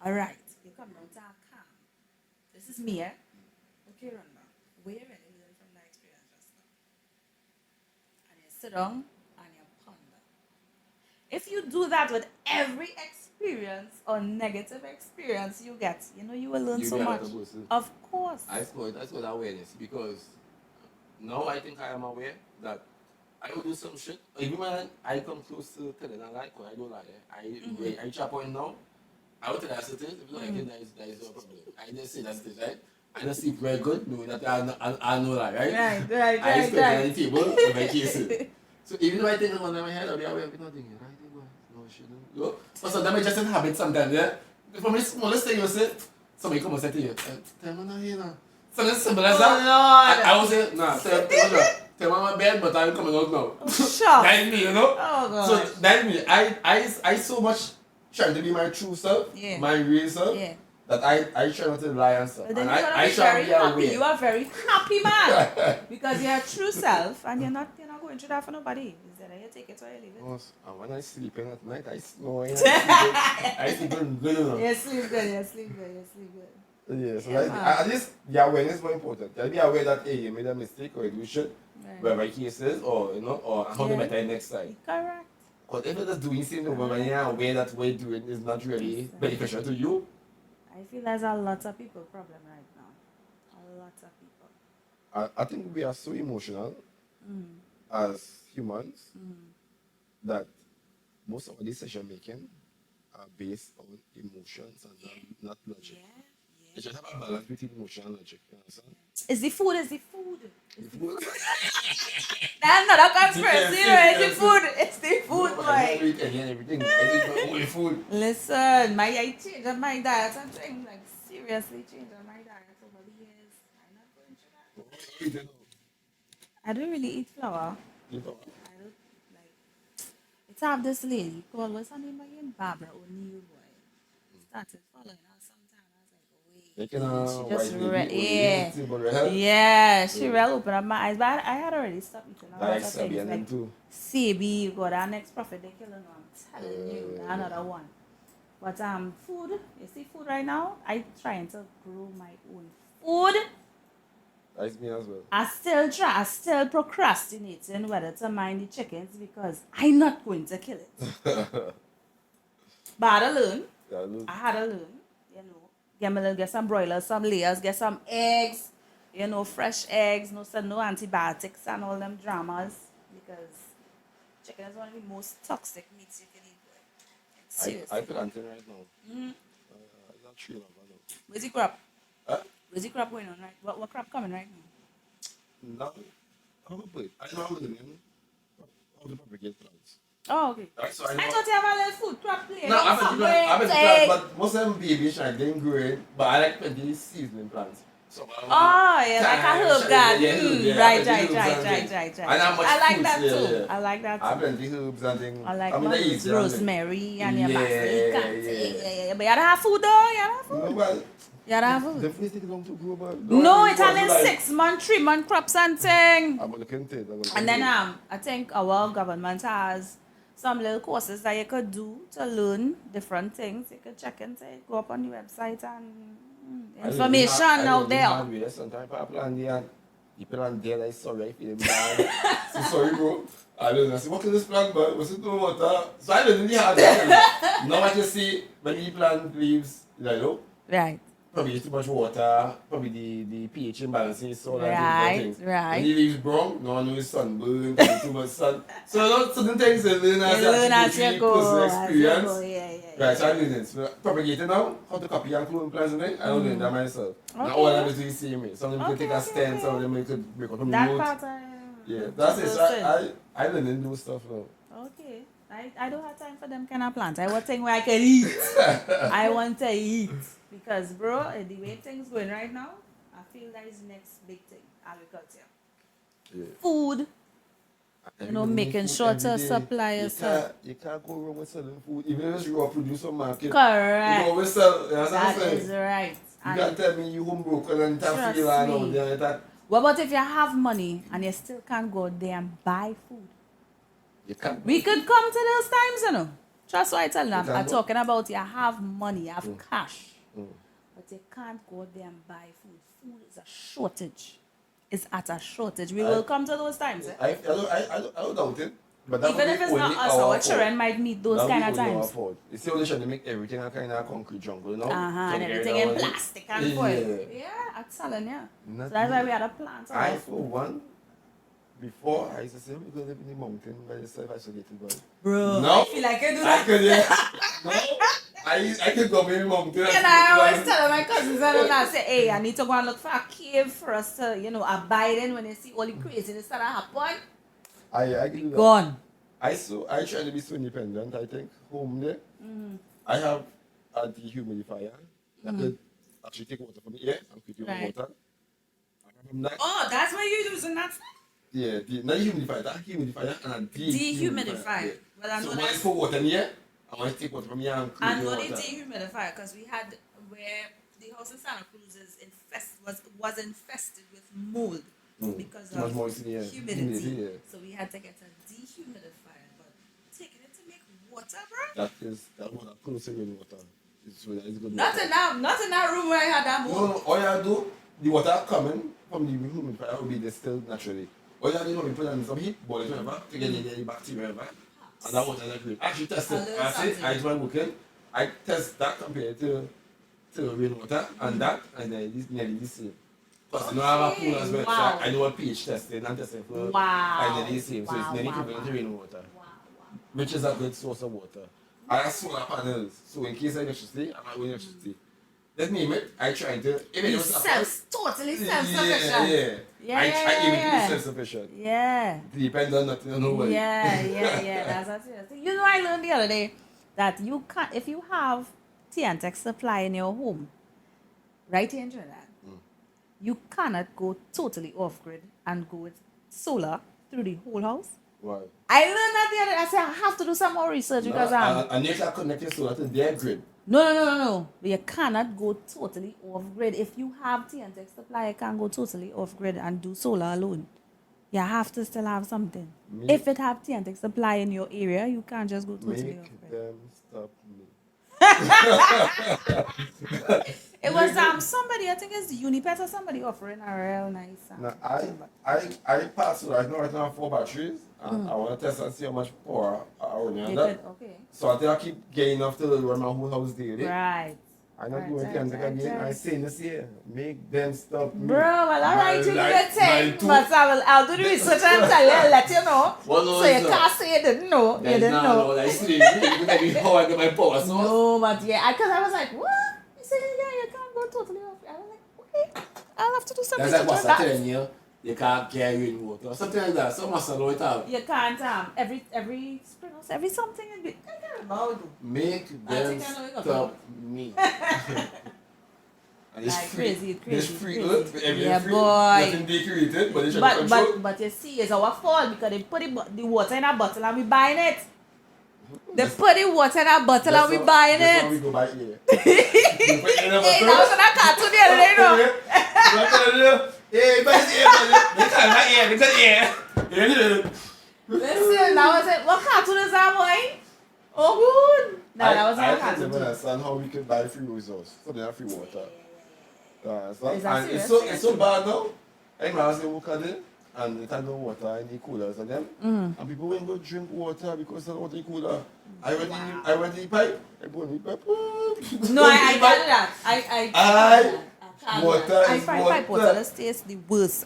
Alright. You come down to a calm. This is me, Okay, Rhonda. Where really learn from that experience just now? And you sit down and you ponder. If you do that with every experience or negative experience you get, you know you will learn so much. Of course. I saw that awareness because now I think I am aware that I will do some shit. Even when I come close to telling a lie, because I don't lie. I reach a point now, I will tell you as it is. If you don't like it, that is no problem. I just say that's it, right? I just sleep very good, knowing that I know that, right? Right. I sleep on the table with my cases. So even though I think on my head, I'll be aware of nothing. Right? No, shouldn't. You but sometimes I just in habit sometimes, yeah? From the smallest thing you say, somebody come and say to you, tell me not here now. Something simple as that. I will say, nah, tell me my bed, but I'm coming out now. Sure. That's me, you know? Oh, God. So that's me. I so much trying to be my true self, my real self, that I try not to lie and stuff. But then and I try to be happy. You are very happy man. Because you're a true self and you're not going through that for nobody. Is that you take it or you leave it? And when I sleep in at night, I snore. I sleep good. You sleep good. Yeah, so at least the awareness is more important. You be aware that hey, you made a mistake or you do shit, whatever the case is, or or how to better next time. Correct. Because if you're just doing something over when you're aware that what you're doing is not really beneficial to you. I feel there's a lot of people problem right now. A lot of people. I think we are so emotional as humans that most of our decision making are based on emotions and not logic. Yeah. It should have a balance between emotion and logic. You understand? It's the food. It's the food. The food. That's not a conspiracy. Yes, It's the food. It's the food, No, I boy. don't eat any and everything. I eat my own food. Listen, I changed my diet. I'm trying like seriously changing my diet over the years. I'm not going through that. What do you eat now? I don't really eat flour. You know, I don't like. It's have this lady called what's her name again? Barbara O'Neill, boy. Started following her sometime. I was like, wait. making She just white baby, yeah. but her health. Yeah, she really opened up my eyes, but I had already stopped eating. I Like was Sabi and them like too. CB, you got our next prophet, they killing one. I'm telling you, another one. But food, you see food right now? I trying to grow my own food. That's me as well. I still procrastinating whether to mind the chickens because I'm not going to kill it. But I had to learn. Yeah, look. I had to learn, you know. Get some broilers, some layers, get some eggs, you know, fresh eggs, no antibiotics and all them dramas because chicken is one of the most toxic meats you can eat. Seriously. I planting right now. Mm-hmm. It's not tree lava now. Where's the crop? Huh? Where's the crop going on right? What crop coming right now? Now, how to put it? I know how to name how to propagate plants. Oh, okay. Right, so I I know. thought you have a little food crop play. No, I've been plant, but most of them babies trying to growing. But I like plenty seasoning plants. So Oh, yeah, like a herb garden. Yeah, Right. And how much I like fruits, that yeah, too. yeah. I like that I have too. plenty herbs and things. I like mean, they're easy and rosemary and your Yeah, basil. yeah. But you gotta have food though. You gotta have food. No, but You gotta have food. the first take long to grow, but No, it's only 6 month, 3 month crops and thing. I'm gonna count it. And then I think our government has some little courses that you could do to learn different things. You could check into it, go up on the website and information out there. Sometimes people on there, people on there like sorry for them bad. So sorry, bro. I don't know. I say, what is this plant, but what's it doing water? So I don't really have that. Now I just see when you plant leaves, you know, Right. probably too much water, probably the pH imbalance in the soil and Right, things. right. When the leaves brown, no one knows sunburn, probably too much sun. So those certain things they learn You learn as you go. personal As you experience. go, yeah. Right, so I learn it. So propagating now, how to copy and clone plants and things, I don't learn that myself. Now all of them do the same way. Some of them could take a stem, some of them could break up from the That root. part Yeah, that's it. So I learn to do stuff now. Okay. I don't have time for them kind of plants. I want things where I can eat. I want to eat. Because, bro, the way things going right now, I feel that is the next big thing. Agriculture. Yeah. Food. You know, making sure to supply yourself. You can't go wrong with selling food. Even if it's raw produce on market. Correct. You always sell. You know what I'm That saying? is right. You can't tell me you home broken and Trust tough feel and all me. that. What about if you have money and you still can't go there and buy food? You can't. We could come to those times, you know. Trust what I tell you. I'm can go. talking about you have money, you have cash. Mm. But you can't go there and buy food. Food is a shortage. It's at a shortage. We will come to those times. Eh? I don't doubt it. But that Even would if be it's not only us, our our fault. children might meet those That kind of would be only our times. fault. You see how they trying to make everything a kind of concrete jungle, no? And everything in plastic and foil. Yeah, I'm telling you. So that's why we had a plant. I, for one, before, I used to say, we're going to live in the mountain by yourself, isolated, boy. Bro, No. I feel like I do I that. could, yeah. No. I could go in the mountain. And I always tell my cousins and I say, hey, I need to go and look for a cave for us to, you know, abide in when you see all the craziness that happen. I can do that. Gone. I try to be so independent, I think. Home there. I have a dehumidifier that could actually take water from the air and keep it Right. water. Apart from that, Oh, that's why you're using that? yeah, not humidifier, that humidifier and a dehumidifier. Dehumidifier. Well, I know So when I that's... put water in here, I want to take water from here and create I know the water. dehumidifier because we had where the house in Santa Cruz is was infested with mold because Too much of moisture, yeah. humidity. Yeah. So we had to get a dehumidifier. But taking it to make water, bro. That water close to water. It's good Not water. in that room where I had that mold. No, all you have to do, the water coming from the humidifier will be distilled naturally. All you have to do is put it in some heat, boil it whatever, to get the bacteria whatever, and that water is great. Actually test it. I say, I try working. I test that compared to rainwater and that, and then it's nearly the same. Plus, you know, I have a pool as well, Wow. so I know what pH testing and testing for, Wow. and then the same. So it's nearly equivalent to rainwater, which is a good source of water. I have solar panels. So in case of electricity, I'm not going electricity. Let's name it. I try to. Totally self-sufficient. Yeah. I aim to be self-sufficient. Yeah. Depend on nothing, on nobody. Yeah. That's what it is. You know, I learned the other day that you can't, if you have TNTX supply in your home, right here in Trinidad, you cannot go totally off-grid and go with solar through the whole house. Why? I learned that the other day. I said, I have to do some more research because and you can connect your solar to their grid. No. You cannot go totally off-grid. If you have TNTX supply, you can't go totally off-grid and do solar alone. You have to still have something. If it have TNTX supply in your area, you can't just go totally off-grid. Make them stop me. It was somebody, I think it's Unipet or somebody offering a real nice. Now, I passed right now. I have 4 batteries, and I want to test and see how much power I only on that. Okay. So I think I keep getting enough to run my whole house daily. Right. I'm not going to again. I say this year, make them stop me. Bro, well, all right, you like, take, but I'll do the research and tell you, let you know. Well, no, so you can't say you didn't know. You didn't know. No, like, see, you can be how I get my power source. No, but yeah, because I was like, what? You said, yeah, you can't go totally off. I was like, okay, I'll have to do something. That's like what's telling you. You can't carry in water or something like that. Some must know it out. You can't, every spring, every something, I can't remember. Make them stop me. And it's like free. crazy. It's free. Yeah, free. boy. Nothing decorated, but they try to control. But you see, it's our fault because they put the water in a bottle and we buying it. They put the water in a bottle and we buying that's it. how we go buy here. Hey, that was on a cartoon the other day, no? Hey, buy here, because here. Listen, that was it. What cartoon is that, boy? Oh, good. No, that was on a I can't cartoon. even understand how we could buy free resource. So they have free water. Is that And serious? it's so bad now. I remember I walk in and they had no water in the coolers and them. And people went go drink water because of water in the cooler. I went in the pipe. I put in the pipe. No, I got that. I find pipe water that tastes the worst.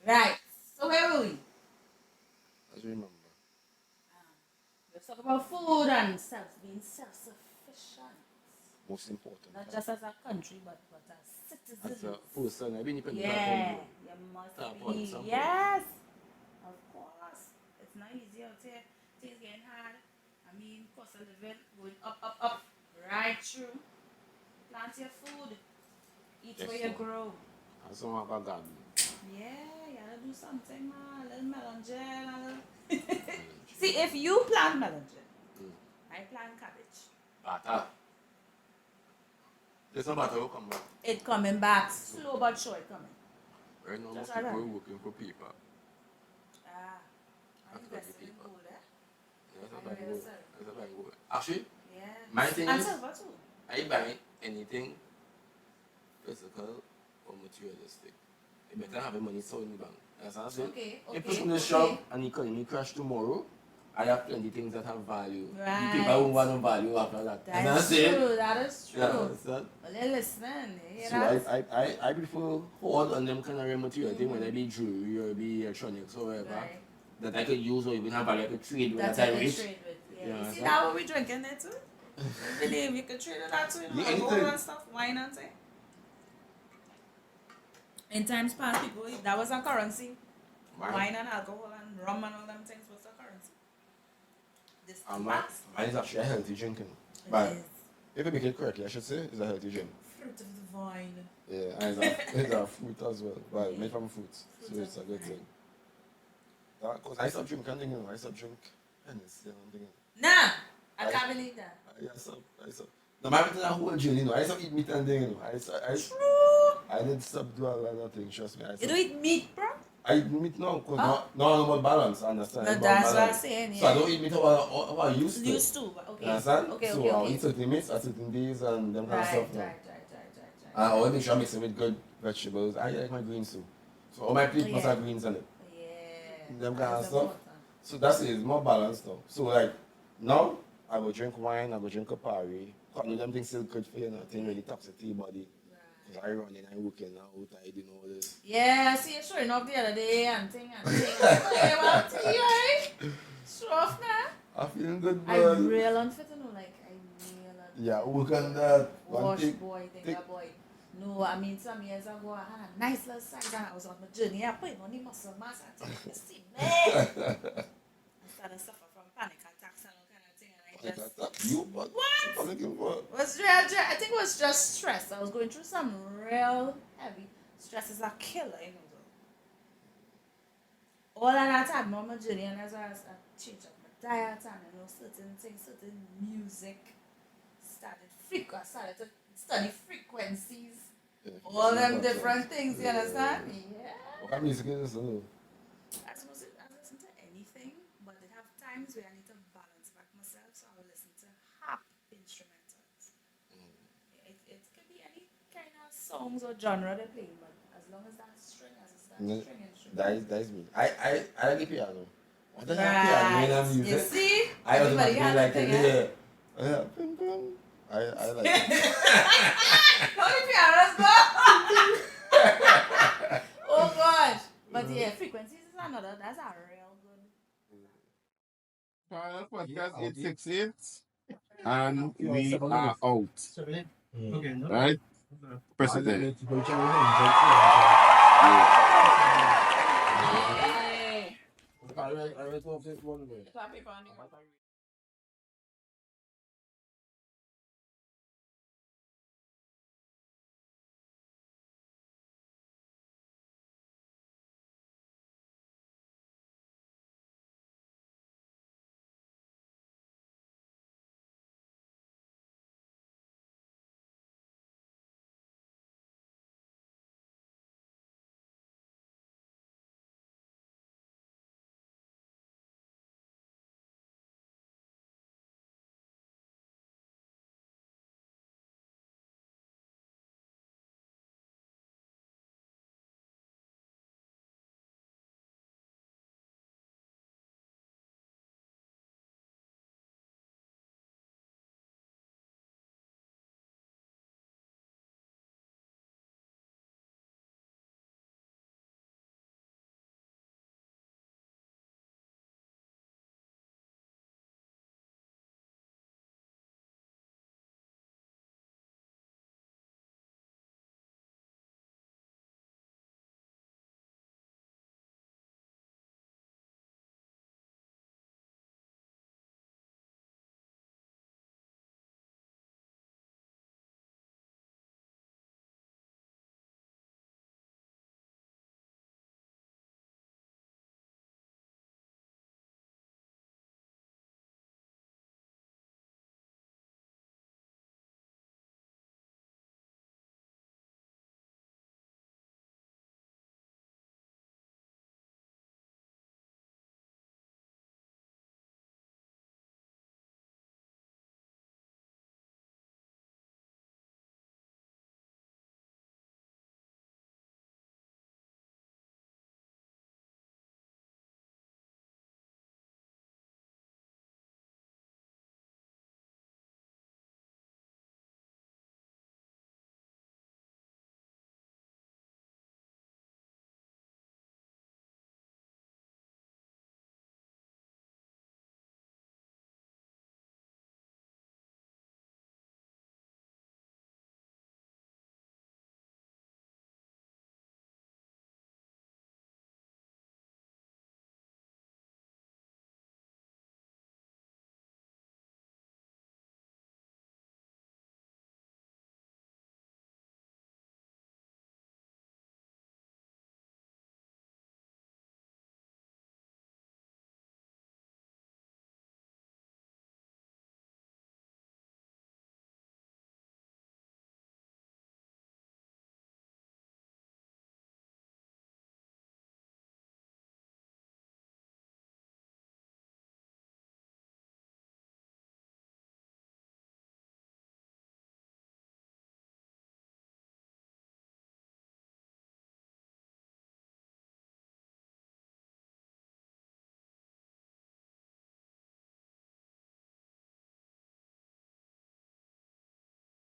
Right. So where were we? I just remember. Let's talk about food and being self-sufficient. Most important. Not just as a country, but as citizens. As a person, I've been independent. Yeah, you must be. Yes, of course. It's not easy out here. Things getting hard. I mean, cost of living going up, right through. Plant your food. Eat where you grow. And some have a garden. Yeah, you gotta do something, man. A little melon gel. See, if you plant melon gel, I plant cabbage. Butter. There's no butter will come back. It coming back, slow but sure it coming. Right now, most Just people like are working for paper. I'm investing in gold, eh? That's a bad word. Actually, Yeah. my thing and is, silver too. I buy anything physical or materialistic. You better have the money so in the bank. That's what I'm saying. Okay. If you in the shop and the economy crash tomorrow, I have plenty things that have value. Right. The people won't want no value after that. That is true. That is true. Yeah, understand? Well, then listen. So I prefer hold on them kind of material thing, whether it be jewelry or be electronics or whatever, Right. that I could use or even have value, I could trade with That's that I what you reach. trade with. Yeah. Yeah, You see so- that what we drinking there too? You believe you could trade with that too? You know, Yeah, alcohol anything. and stuff, wine and thing. In times past, people, that was a currency. Wine and alcohol and rum and all them things was a currency. This past, Mine is actually a healthy drinking. it But is if you make it correctly, I should say, it's a healthy drink. fruit of the vine. Yeah, and it's a fruit as well. Well, made from fruits, so it's a good thing. Because I stopped drinking, you know, I stopped drinking. And it's still thinking. Nah, I can't believe that. I stopped. No, my everything I hold you know. I stopped eating meat and thing, you know. I didn't stop do a lot of things, trust me. You don't eat meat, bro? I eat meat now, because no more balance, understand? No, About that's what I'm balance. saying, yeah. So I don't eat meat how I used to. Used to, but okay. Understand? Okay, So I'll eat certain meats at certain days and them kind of stuff now. Right. I always make sure I mix it with good vegetables. I like my greens too. So all my plate must Yeah. have greens on it. Yeah. Them kind of That's stuff. important. So that's it, it's more balanced now. So like now I will drink wine, I will drink a party. Cotton them things still good for you, nothing really toxic to your body. Because I run and I working now, I do all this. Yeah, see you showing off the other day and thing. Hey, what tea, right? Show off now. I'm feeling good, I man. real unfit to know, like, I real unfit. Yeah, work on that. Wash boy, thing, boy. No, I mean, some years ago, I had a nice little size and I was on my journey. I put on the muscle mass and I you see me. I started to suffer from panic attacks and all kind of thing. And I just. You what? Was real, I think it was just stress. I was going through some real heavy stress. Is a killer, you know. All of that time on my journey, and as I changed up my diet and you know certain things, certain music, I started to study frequencies, all them different things. You understand? Yeah. What kind of music is this? I suppose I listen to anything, but it have times where I need to balance back myself, so I will listen to harp instrumentals. It could be any kind of songs or genre they're playing, but as long as that string, string instrument. That is me. I like the piano. What does Right. piano in music? You see? I Everybody automatically has like a thing, it. Yeah. Pim, pim. I like it. How the pianos go? Oh gosh. But yeah, frequencies is another. That's a real good. Final podcast 868. And we are out. Right? President. Clap it on the